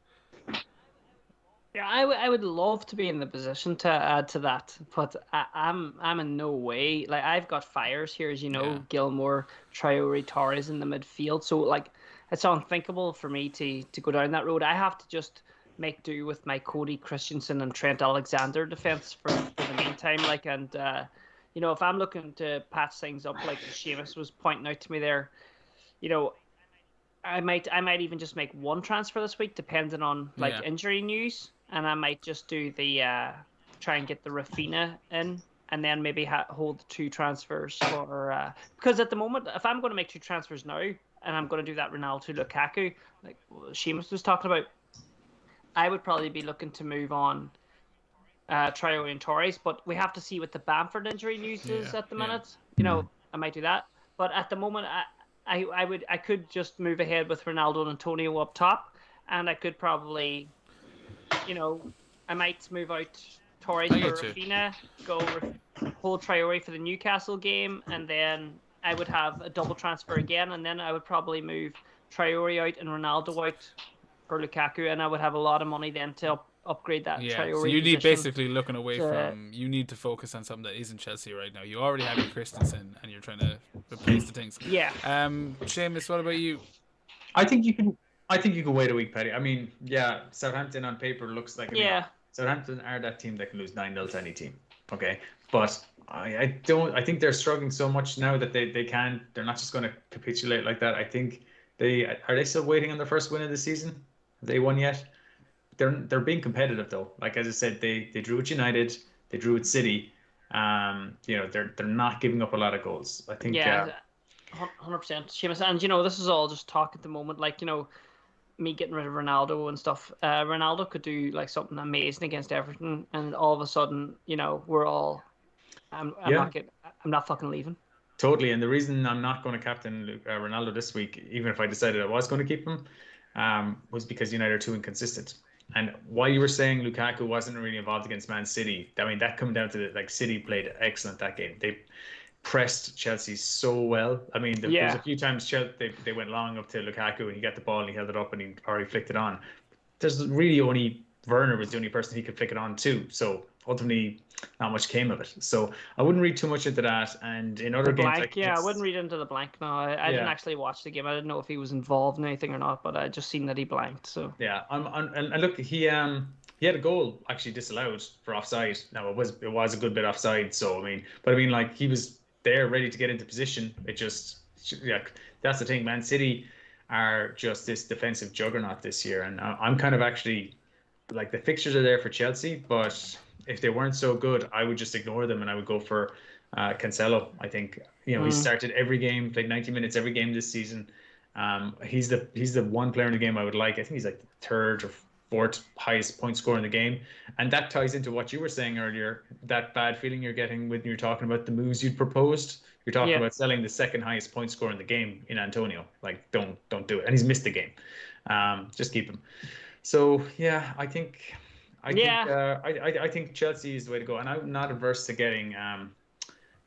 Yeah, I would love to be in the position to add to that, but I'm in no way. Like, I've got fires here, as you know, Gilmore, Traore, Torres in the midfield. So like, it's unthinkable for me to go down that road. I have to just make do with my Cody Christensen and Trent Alexander defense for the meantime. Like, and if I'm looking to patch things up, like Seamus was pointing out to me there, I might even just make one transfer this week, depending on injury news, and I might just do the try and get the Rafinha in, and then maybe hold the 2 transfers for because at the moment, if I'm going to make 2 transfers now, and I'm going to do that Ronaldo Lukaku, like Seamus was talking about, I would probably be looking to move on Traore and Torres, but we have to see what the Bamford injury news is at the minute. I might do that, but at the moment, I could just move ahead with Ronaldo and Antonio up top, and I could probably, I might move out Torres for Rafinha, hold Traore for the Newcastle game, and then I would have a double transfer again, and then I would probably move Traore out and Ronaldo out for Lukaku, and I would have a lot of money then to upgrade that Traore so you need position basically looking away from. You need to focus on something that isn't Chelsea right now. You already have your Christensen, and you're trying to replace the things. Yeah. Seamus, what about you? I think you can wait a week, Paddy. I mean, Southampton on paper looks like Southampton are that team that can lose 9-0 to any team. Okay, but I think they're struggling so much now that they're not just going to capitulate like that. I think are they still waiting on their first win of the season? Have they won yet? They're being competitive though. Like, as I said, they drew with United, they drew with City. They're not giving up a lot of goals. I think 100%, Seamus. And this is all just talk at the moment. Like, me getting rid of Ronaldo and stuff. Ronaldo could do like something amazing against Everton, and all of a sudden, we're all. I'm not fucking leaving. Totally, and the reason I'm not going to captain Ronaldo this week, even if I decided I was going to keep him, was because United are too inconsistent. And while you were saying Lukaku wasn't really involved against Man City, I mean, that comes down to City played excellent that game. They pressed Chelsea so well. I mean, there was a few times they went long up to Lukaku and he got the ball and he held it up and he flicked it on. There's really only Werner was the only person he could flick it on to. So ultimately, not much came of it. So I wouldn't read too much into that. And in other games, I wouldn't read into the blank. No, I didn't actually watch the game. I didn't know if he was involved in anything or not, but I just seen that he blanked. So and look, he had a goal actually disallowed for offside. Now it was a good bit offside. So like he was there ready to get into position. It just that's the thing. Man City are just this defensive juggernaut this year, and I'm kind of actually like the fixtures are there for Chelsea, but if they weren't so good, I would just ignore them and I would go for Cancelo. I think he started every game, played 90 minutes every game this season. He's the one player in the game I would like. I think he's like the third or fourth highest point scorer in the game, and that ties into what you were saying earlier. That bad feeling you're getting when you're talking about the moves you'd proposed. You're talking Yeah. about selling the second highest point scorer in the game in Antonio. Like, don't do it. And he's missed the game. Just keep him. So yeah, I think I think Chelsea is the way to go, and I'm not averse to getting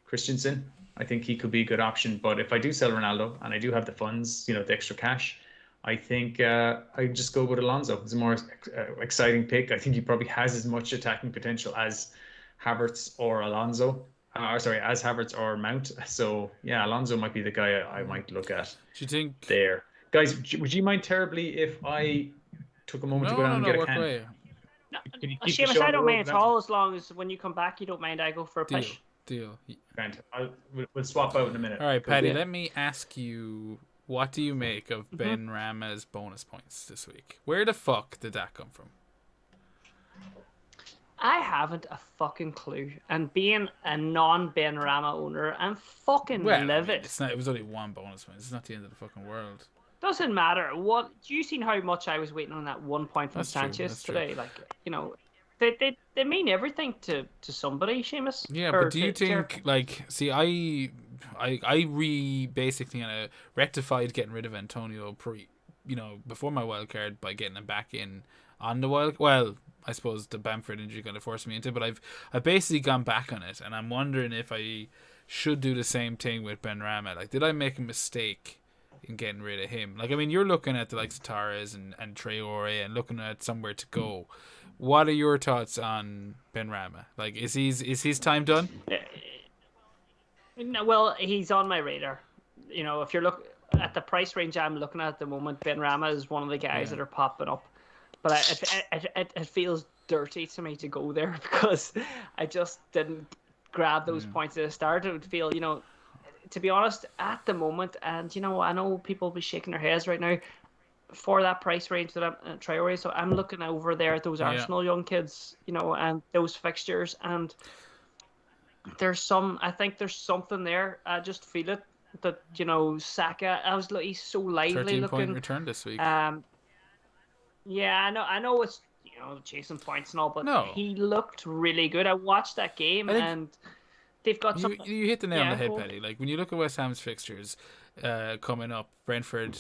Christensen. I think he could be a good option. But if I do sell Ronaldo and I do have the funds, the extra cash, I think I just go with Alonso. It's a more exciting pick. I think he probably has as much attacking potential as Havertz or Alonso. As Havertz or Mount. So yeah, Alonso might be the guy I might look at. Do you think there, guys? Would you mind terribly if I took a moment to go down and get a work can? away. No, Can you keep the Seamus, show on I the don't road mind at without- all, as long as when you come back, you don't mind I go for a push. Deal. Grant, we'll swap out in a minute. All right, Paddy. Yeah. Let me ask you, what do you make of Ben Rama's bonus points this week? Where the fuck did that come from? I haven't a fucking clue. And being a non-Ben Rama owner, I'm fucking livid. It's not. It was only one bonus point. It's not the end of the fucking world. Doesn't matter. What do you seen how much I was waiting on that 1 point from That's true, Sanchez that's true. today? Like, they mean everything to somebody, Seamus. Yeah, Or but do you to- think see, I basically kind of rectified getting rid of Antonio before my wild card by getting him back in on the wild. Well, I suppose the Bamford injury kind of forced me into it, but I've basically gone back on it, and I'm wondering if I should do the same thing with Ben Rama. Like, did I make a mistake in getting rid of him? Like, I mean, you're looking at the likes of Torres and Traore and looking at somewhere to go. What are your thoughts on Ben Rama? Like, is his time done? No, well, he's on my radar. If you're looking at the price range I'm looking at the moment, Ben Rama is one of the guys that are popping up. But it feels dirty to me to go there because I just didn't grab those points at the start. It would feel, to be honest, at the moment, and I know people will be shaking their heads right now for that price range that I'm Traore. So I'm looking over there at those Arsenal young kids, and those fixtures, and I think there's something there. I just feel it that Saka. He's so lively 13-point looking. return this week. Yeah, I know it's chasing points and all, but he looked really good. I watched that game and they've got some. You hit the nail on the head, cool. Paddy. Like, when you look at West Ham's fixtures coming up, Brentford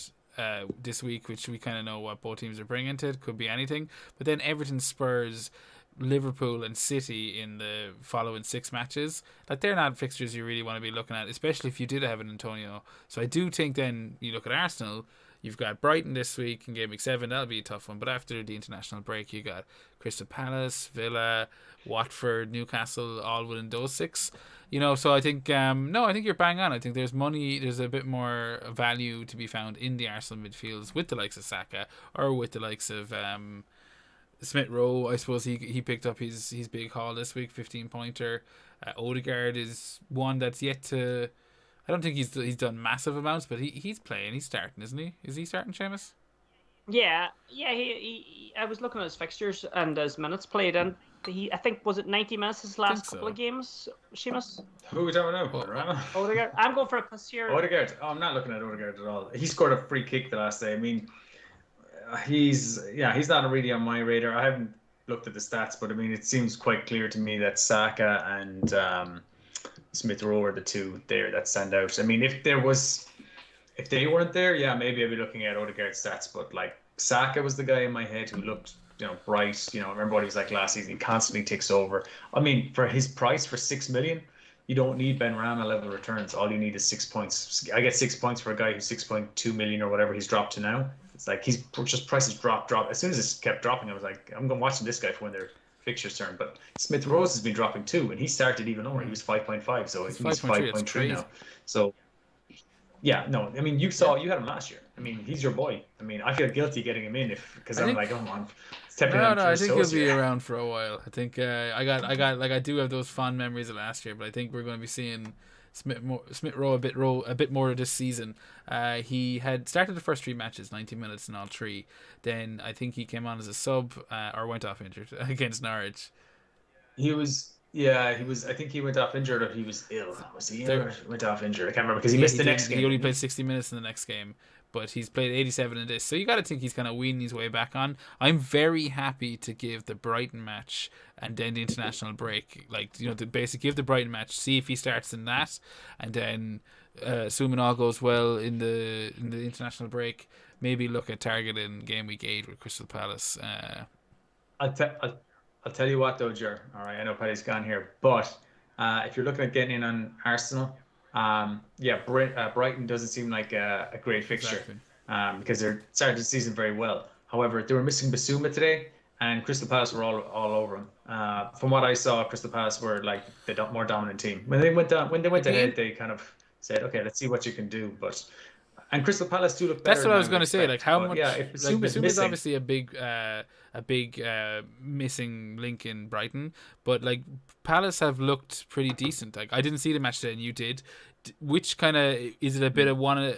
this week, which we kind of know what both teams are bringing to it, could be anything. But then Everton, Spurs, Liverpool and City in the following 6 matches. Like, they're not fixtures you really want to be looking at, especially if you did have an Antonio. So I do think then you look at Arsenal. You've got Brighton this week in Gameweek 7. That'll be a tough one. But after the international break, you got Crystal Palace, Villa, Watford, Newcastle, all within those 6. So I think I think you're bang on. I think there's a bit more value to be found in the Arsenal midfields with the likes of Saka or with the likes of Smith Rowe. I suppose he picked up his big haul this week, 15-pointer. Odegaard is one that's yet to. I don't think he's done massive amounts, but he's playing. He's starting, isn't he? Is he starting, Seamus? Yeah. He I was looking at his fixtures and his minutes played, and I think was it 90 minutes his last couple of games, Seamus? Who are we talking about? Odegaard. I'm going for a plus here. Odegaard. Oh, I'm not looking at Odegaard at all. He scored a free kick the last day. I mean, he's not really on my radar. I haven't looked at the stats, but I mean, it seems quite clear to me that Saka and Smith Rowe are the two there that stand out. I mean, if they weren't there, yeah, maybe I'd be looking at Odegaard's stats. But like, Saka was the guy in my head who looked, bright. I remember what he was like last season. He constantly ticks over. I mean, for his price, for 6 million, you don't need Ben Rama level returns. All you need is 6 points. I get 6 points for a guy who's 6.2 million or whatever he's dropped to now. It's like he's just prices drop. As soon as it kept dropping, I was like, I'm going watching this guy for when they're fixtures turn. But Smith Rowe has been dropping too, and he started even lower. He was 5.5, so he's 5.3 now. So yeah, no, I mean, you had him last year. I mean, he's your boy. I mean, I feel guilty getting him in because I'm like, oh, I'm stepping on. No, I think he'll be around for a while. I think I do have those fond memories of last year, but I think we're going to be seeing Smith Rowe a bit more this season. He had started the first 3 matches, 90 minutes in all 3. Then I think he came on as a sub or went off injured against Norwich. He was. I think he went off injured or he was ill. Was he ill or went off injured? I can't remember because he missed the next game. He only played 60 minutes in the next game. but he's played 87 in this. So you got to think he's kind of weaning his way back on. I'm very happy to give the Brighton match and then the international break. Like, you know, the basic, give the Brighton match, see if he starts in that, and then assuming all goes well in the international break, maybe look at targeting game week 8 with Crystal Palace. I'll tell you what though, Jer. All right, I know Paddy's gone here, but if you're looking at getting in on Arsenal, Brighton doesn't seem like a great fixture. Exactly. Because they're started the season very well. However, they were missing Basuma today, and Crystal Palace were all over him. From what I saw, Crystal Palace were like the more dominant team. When they went ahead, they kind of said, "Okay, let's see what you can do." And Crystal Palace do look better. That's what I was going to say. Like, how much? Yeah, if Basuma is missing, obviously a big missing link in Brighton, but like Palace have looked pretty decent. Like, I didn't see the match today, and you did. Which kind of is it? A bit of one,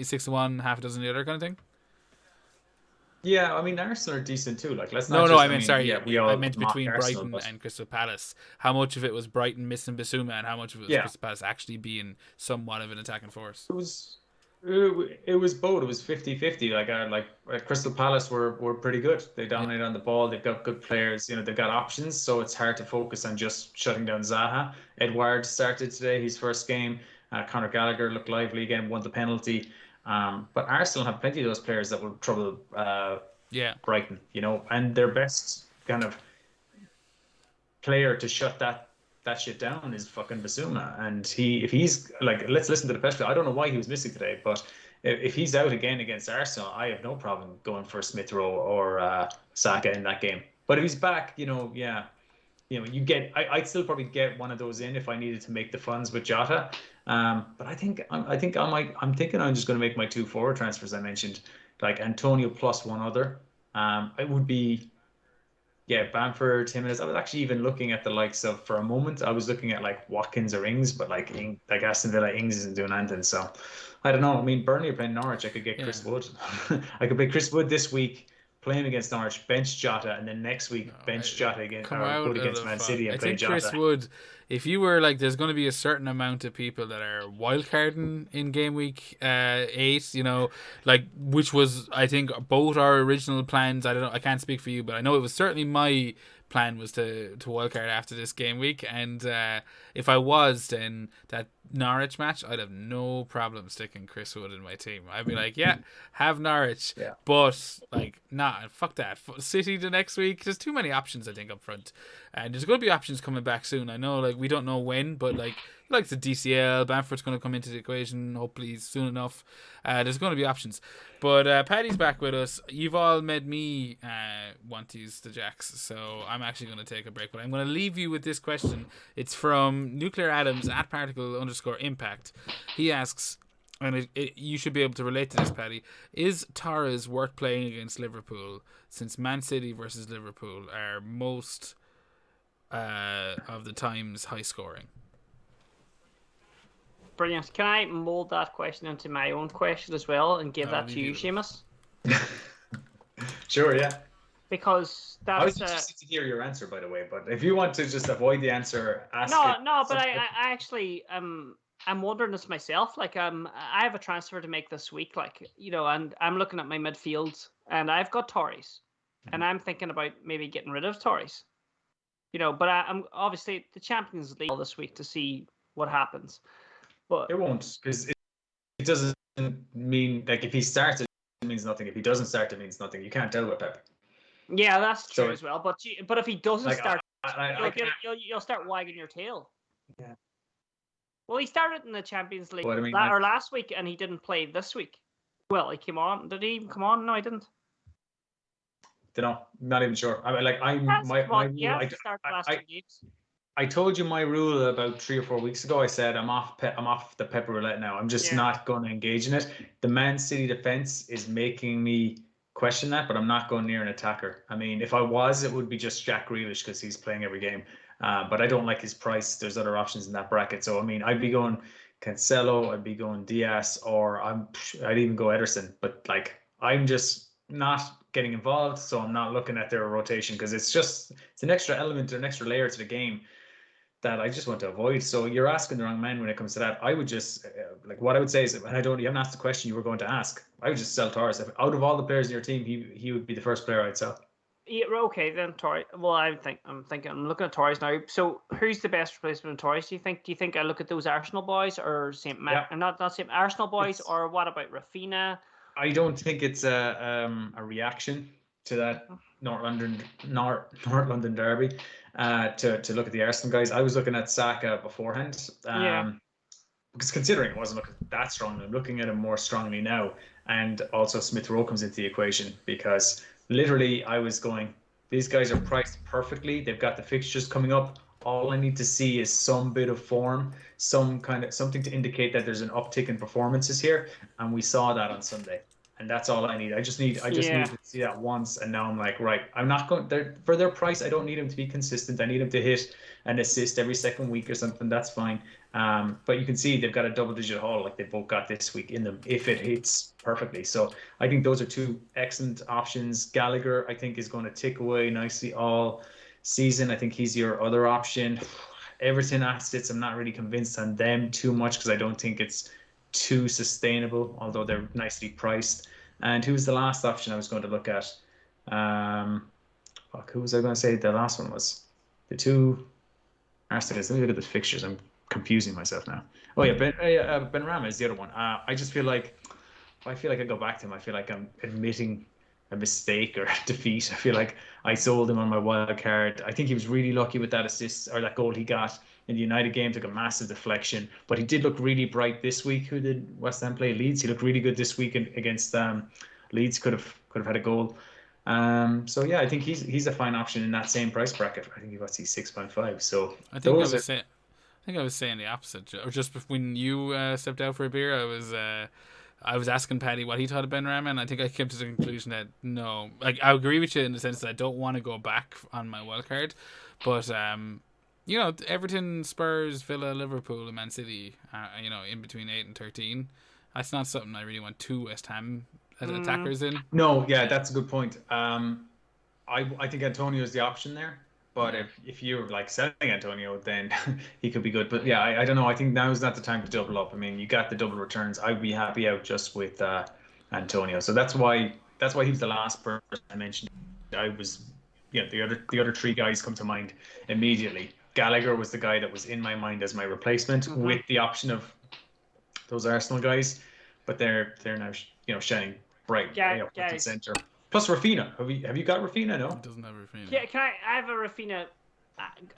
6 to 1, half a dozen the other kind of thing. Yeah, I mean Arsenal are decent too. Like, let's No, not. I meant sorry. Yeah, I meant between Arsenal, Brighton and Crystal Palace. How much of it was Brighton missing Basuma, and how much of it was Crystal Palace actually being somewhat of an attacking force? It was both. It was 50-50. Like Crystal Palace were pretty good. They dominated on the ball. They've got good players. You know, they've got options. So it's hard to focus on just shutting down Zaha. Edouard started today, his first game. Conor Gallagher looked lively again, won the penalty. But Arsenal have plenty of those players that will trouble Brighton. You know, and their best kind of player to shut that shit down is fucking Basuma. And if he's like, let's listen to the press. I don't know why he was missing today, but if he's out again against Arsenal, I have no problem going for Smith Rowe or Saka in that game. But if he's back, you get. I'd still probably get one of those in if I needed to make the funds with Jota. But I'm thinking I'm just going to make my 2 forward transfers I mentioned, like Antonio plus one other. It would be. Yeah, Bamford, Jimenez. I was actually even looking at the likes of, for a moment, I was looking at like Watkins or Ings, but like Aston Villa, Ings isn't doing anything. So I don't know. I mean, Burnley are playing Norwich. I could get Chris Wood. I could play Chris Wood this week, play him against Norwich, bench Jota, and then next week bench Jota again, or go against Man City and play Jota. Chris Wood, if you were like, there's going to be a certain amount of people that are wildcarding in game week 8, like, which was, I think, both our original plans. I don't know, I can't speak for you, but I know it was certainly my plan was to wildcard after this game week, and if I was, then that Norwich match, I'd have no problem sticking Chris Wood in my team. I'd be like, yeah, have Norwich, but like, nah, fuck that. City the next week. There's too many options, I think, up front, and there's going to be options coming back soon. I know, like, we don't know when, but like the DCL, Bamford's going to come into the equation hopefully soon enough. There's going to be options. But Paddy's back with us. You've all made me want to use the Jacks, so I'm actually going to take a break. But I'm going to leave you with this question. It's from Nuclear Atoms at @particle_impact. He asks, and you should be able to relate to this, Paddy, is Torres worth playing against Liverpool, since Man City versus Liverpool are most of the times high scoring? Brilliant. Can I mold that question into my own question as well and give that to you, Seamus? Sure, yeah. Because that's... I was interested to hear your answer, by the way, but if you want to just avoid the answer, ask it. No, but I actually... I'm wondering this myself. Like, I have a transfer to make this week, like, and I'm looking at my midfield, and I've got Torres, and I'm thinking about maybe getting rid of Torres. But I'm obviously the Champions League this week to see what happens. But it won't, because it doesn't mean, like, if he starts, it means nothing. If he doesn't start, it means nothing. You can't tell with Pep. Yeah, that's true as well. But if he doesn't start, you'll start wagging your tail. Yeah. Well, he started in the Champions League or last week, and he didn't play this week. Well, he came on. Did he even come on? No, he didn't. Don't know. Not even sure. I mean, like, I told you my rule about 3 or 4 weeks ago. I said I'm off the pepper roulette now. I'm just not going to engage in it. The Man City defense is making me question that, but I'm not going near an attacker. I mean, if I was, it would be just Jack Grealish because he's playing every game. But I don't like his price. There's other options in that bracket. So I mean, I'd be going Cancelo, I'd be going Diaz, or I'd even go Ederson. But like, I'm just not getting involved, so I'm not looking at their rotation because it's an extra element or an extra layer to the game that I just want to avoid. So you're asking the wrong man when it comes to that. I would just like what I would say is, and you haven't asked the question you were going to ask. I would just sell Torres. If, out of all the players in your team, he would be the first player I'd sell. Yeah, okay, then Torres. Well, I'm looking at Torres now. So, who's the best replacement of Torres? Do you think? I look at those Arsenal boys or Saint Matt? Not Saint Arsenal boys, or what about Rafinha? I don't think it's a reaction to that North London derby. To look at the Arsenal guys, I was looking at Saka beforehand. Because considering it wasn't looking that strong, I'm looking at him more strongly now. And also Smith Rowe comes into the equation because literally I was going, these guys are priced perfectly. They've got the fixtures coming up. All I need to see is some bit of form, some kind of something to indicate that there's an uptick in performances here. And we saw that on Sunday. And that's all I need. I just need to see that once. And now I'm like, right, I'm not going there for their price. I don't need him to be consistent. I need him to hit an assist every second week or something. That's fine. But you can see they've got a double-digit haul like they both got this week in them if it hits perfectly. So I think those are two excellent options. Gallagher, I think, is going to tick away nicely all season. I think he's your other option. Everton assets, I'm not really convinced on them too much because I don't think it's too sustainable, although they're nicely priced. And who's the last option I was going to look at? Who was I going to say the last one was? The two Arsenal. Let me look at the fixtures. I'm confusing myself now. Oh yeah, Benrahma is the other one. I just feel like if I feel like I go back to him, I feel like I'm admitting a mistake or a defeat. I feel like I sold him on my wild card. I think he was really lucky with that assist or that goal he got in the United game. Took a massive deflection, but he did look really bright this week. Who did West Ham play? Leeds. He looked really good this week against Leeds. Could have had a goal. So yeah, I think he's a fine option in that same price bracket. I think he was 6.5. So I think I was saying the opposite. Or just when you stepped out for a beer, I was asking Paddy what he thought of Benrahma, and I think I came to the conclusion that no, like I agree with you in the sense that I don't want to go back on my wild card, but Everton, Spurs, Villa, Liverpool, and Man City, in between 8 and 13. That's not something I really want two West Ham attackers in. No, yeah, that's a good point. I think Antonio is the option there. But if you're like selling Antonio, then he could be good. But yeah, I don't know. I think now is not the time to double up. I mean, you got the double returns. I'd be happy out just with Antonio. So that's why he was the last person I mentioned. I was, the other three guys come to mind immediately. Gallagher was the guy that was in my mind as my replacement with the option of those Arsenal guys, but they're now shining bright front and center. Plus Rafinha. Have you got Rafinha? No. It doesn't have Rafinha. Yeah, I have a Rafinha.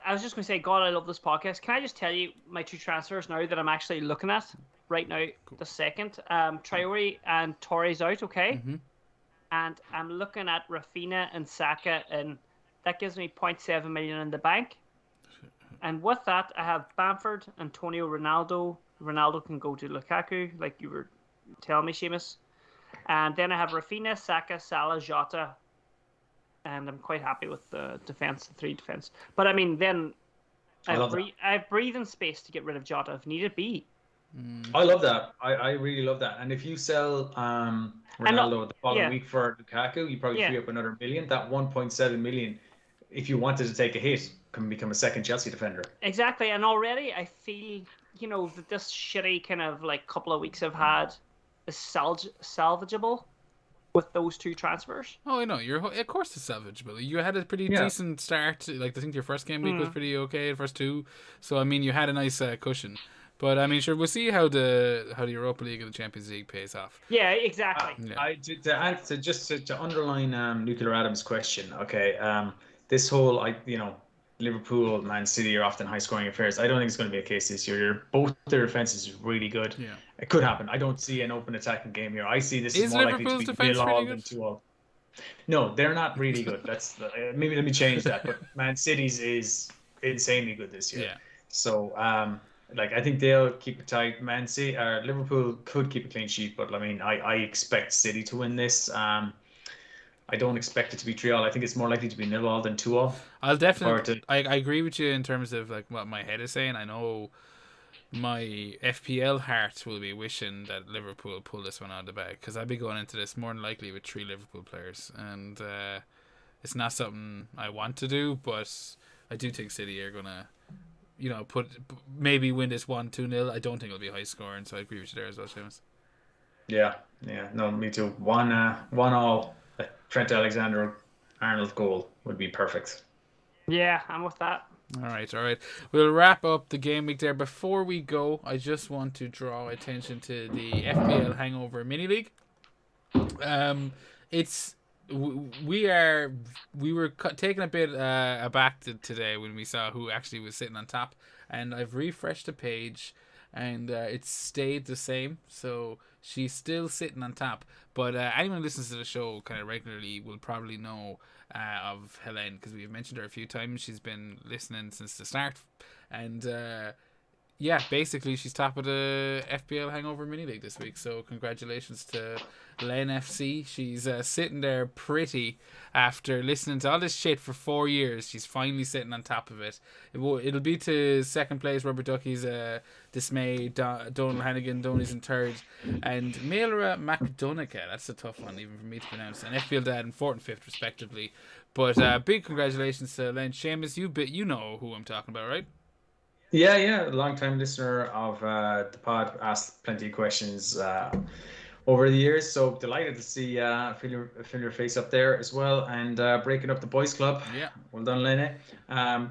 I was just going to say, God, I love this podcast. Can I just tell you my two transfers now that I'm actually looking at right now? Cool. The second, Traore and Torres out, okay? Mm-hmm. And I'm looking at Rafinha and Saka, and that gives me 0.7 million in the bank. And with that, I have Bamford, Antonio, Ronaldo. Ronaldo can go to Lukaku, like you were telling me, Seamus. And then I have Rafinha, Saka, Salah, Jota, and I'm quite happy with the defense, the three defense. But I mean, then I have breathing space to get rid of Jota if needed be. I love that. I really love that. And if you sell Ronaldo the following week for Lukaku, you probably free up another million. That 1.7 million, if you wanted to take a hit, can become a second Chelsea defender. Exactly. And already I feel, that this shitty kind of like couple of weeks I've had is salvageable with those two transfers. Oh, I know. Of course it's salvageable. You had a pretty decent start. Like I think your first game week was pretty okay, the first two. So I mean, you had a nice cushion. But I mean, sure, we'll see how the Europa League and the Champions League pays off. Yeah, exactly. To underline Nuclear Adams' question. Okay, this whole Liverpool, Man City are often high-scoring affairs. I don't think it's going to be a case this year. Both their defenses is really good. Yeah. It could happen. I don't see an open attacking game here. I see this is more Liverpool's likely to be defense nil-all really than 2-all. No, they're not really good. That's maybe let me change that. But Man City's is insanely good this year. Yeah. So I think they'll keep it tight. Man City or Liverpool could keep a clean sheet, but I mean I expect City to win this. I don't expect it to be 3-all. I think it's more likely to be 0-all than 2-all. I'll definitely. I agree with you in terms of like what my head is saying. I know my FPL heart will be wishing that Liverpool pull this one out of the bag because I'd be going into this more than likely with 3 Liverpool players, and it's not something I want to do, but I do think City are gonna maybe win this 1-2-0. I don't think it'll be high scoring, so I agree with you there as well, Seamus. Yeah, no, me too. 1-1 Trent Alexander-Arnold goal would be perfect. Yeah, I'm with that. All right. We'll wrap up the game week there. Before we go, I just want to draw attention to the FPL Hangover Mini League. It's we were taken a bit aback today when we saw who actually was sitting on top, and I've refreshed the page, and it's stayed the same. So she's still sitting on top. But anyone who listens to the show kind of regularly will probably know of Helene, because we've mentioned her a few times. She's been listening since the start, and basically she's top of the FPL Hangover Mini League this week. So congratulations to Len FC. She's sitting there pretty after listening to all this shit for 4 years. She's finally sitting on top of it. It'll be to second place Rubber Duckies, Dismay, Donald Hannigan, Donny's in third, and Mailra McDonough. That's a tough one even for me to pronounce. And FPL Dad in fourth and fifth respectively. But big congratulations to Len. Seamus, you know who I'm talking about, right? Yeah, long-time listener of the pod, asked plenty of questions over the years. So delighted to see feel your face up there as well, and breaking up the boys club. Yeah, well done, Lene. I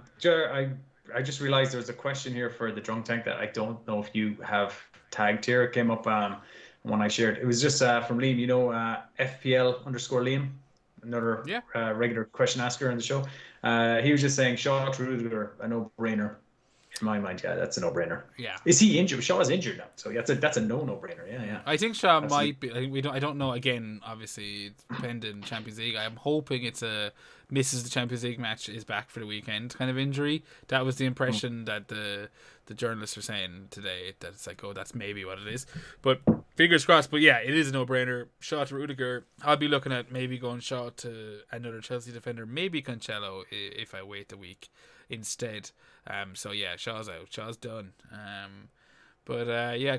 just realized there's a question here for the drunk tank that I don't know if you have tagged here. It came up when I shared. It was just from Liam. FPL_Liam, another regular question asker on the show. He was just saying Shaw to Rudiger, a no-brainer. In my mind, yeah, that's a no-brainer. Yeah. Is he injured? Shaw's injured now, so that's a no-brainer. Yeah. I think Shaw might be. I don't know. Again, obviously, it's pending Champions League. I'm hoping it's misses the Champions League match, is back for the weekend kind of injury. That was the impression that the journalists are saying today. That it's like, oh, that's maybe what it is. But fingers crossed. But yeah, it is a no-brainer. Shaw to Rudiger. I'll be looking at maybe going Shaw to another Chelsea defender, maybe Cancelo if I wait the week instead. So yeah, Shaw's out. Shaw's done. But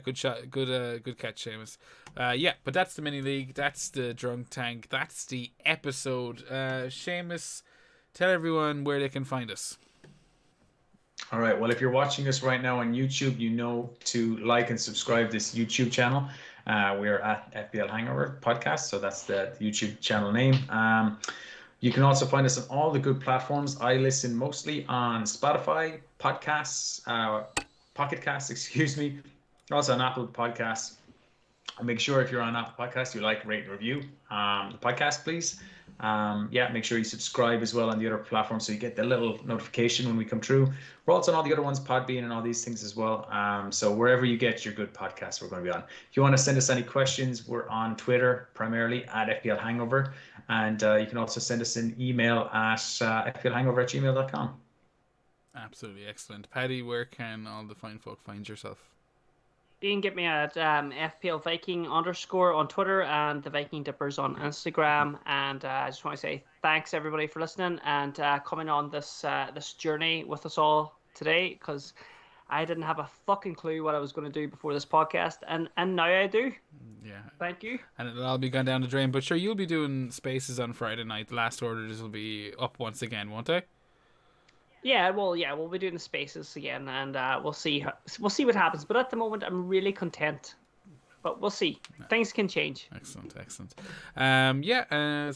good shot, good catch, Seamus. But that's the mini league. That's the drunk tank. That's the episode. Seamus, tell everyone where they can find us. All right. Well, if you're watching us right now on YouTube, you know to like and subscribe this YouTube channel. We're at FPL Hangover Podcast, so that's the YouTube channel name. You can also find us on all the good platforms. I listen mostly on Spotify, podcasts, Pocket Casts, excuse me. Also on Apple Podcasts. And make sure if you're on Apple Podcasts, you like, rate, and review the podcast, please. Make sure you subscribe as well on the other platforms so you get the little notification when we come through. We're also on all the other ones, Podbean and all these things as well. So wherever you get your good podcasts, we're going to be on. If you want to send us any questions, we're on Twitter primarily at FPL Hangover. And you can also send us an email at fplhangover@gmail.com. Absolutely excellent. Paddy, where can all the fine folk find yourself? You can get me at FPL Viking _ on Twitter and the Viking Dippers on Instagram. And I just want to say thanks everybody for listening and coming on this journey with us all today, because I didn't have a fucking clue what I was going to do before this podcast, and now I do. Yeah. Thank you. And it'll all be gone down the drain. But sure, you'll be doing spaces on Friday night. The last orders will be up once again, won't they? Yeah, we'll be doing the spaces again, and we'll see what happens. But at the moment, I'm really content. But we'll see. Things can change. Excellent. So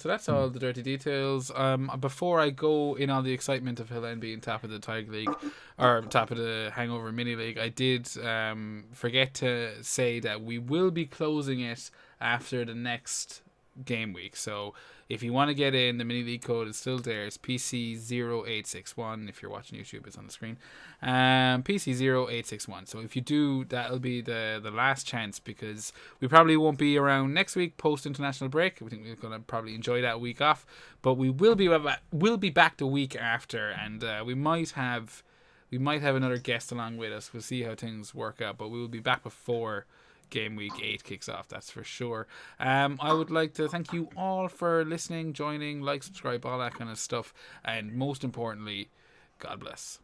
that's all the dirty details. Before I go in all the excitement of Helene being top of the Tiger League, or top of the Hangover Mini League, I did forget to say that we will be closing it after the next game week. So if you want to get in, the mini league code is still there. It's PC0861. If you're watching YouTube, it's on the screen. PC0861. So if you do, that'll be the last chance, because we probably won't be around next week post international break. We think we're gonna probably enjoy that week off, but we will be back the week after, and we might have another guest along with us. We'll see how things work out, but we will be back before Game Week 8 kicks off, that's for sure. I would like to thank you all for listening, joining, like, subscribe, all that kind of stuff, and most importantly, God bless.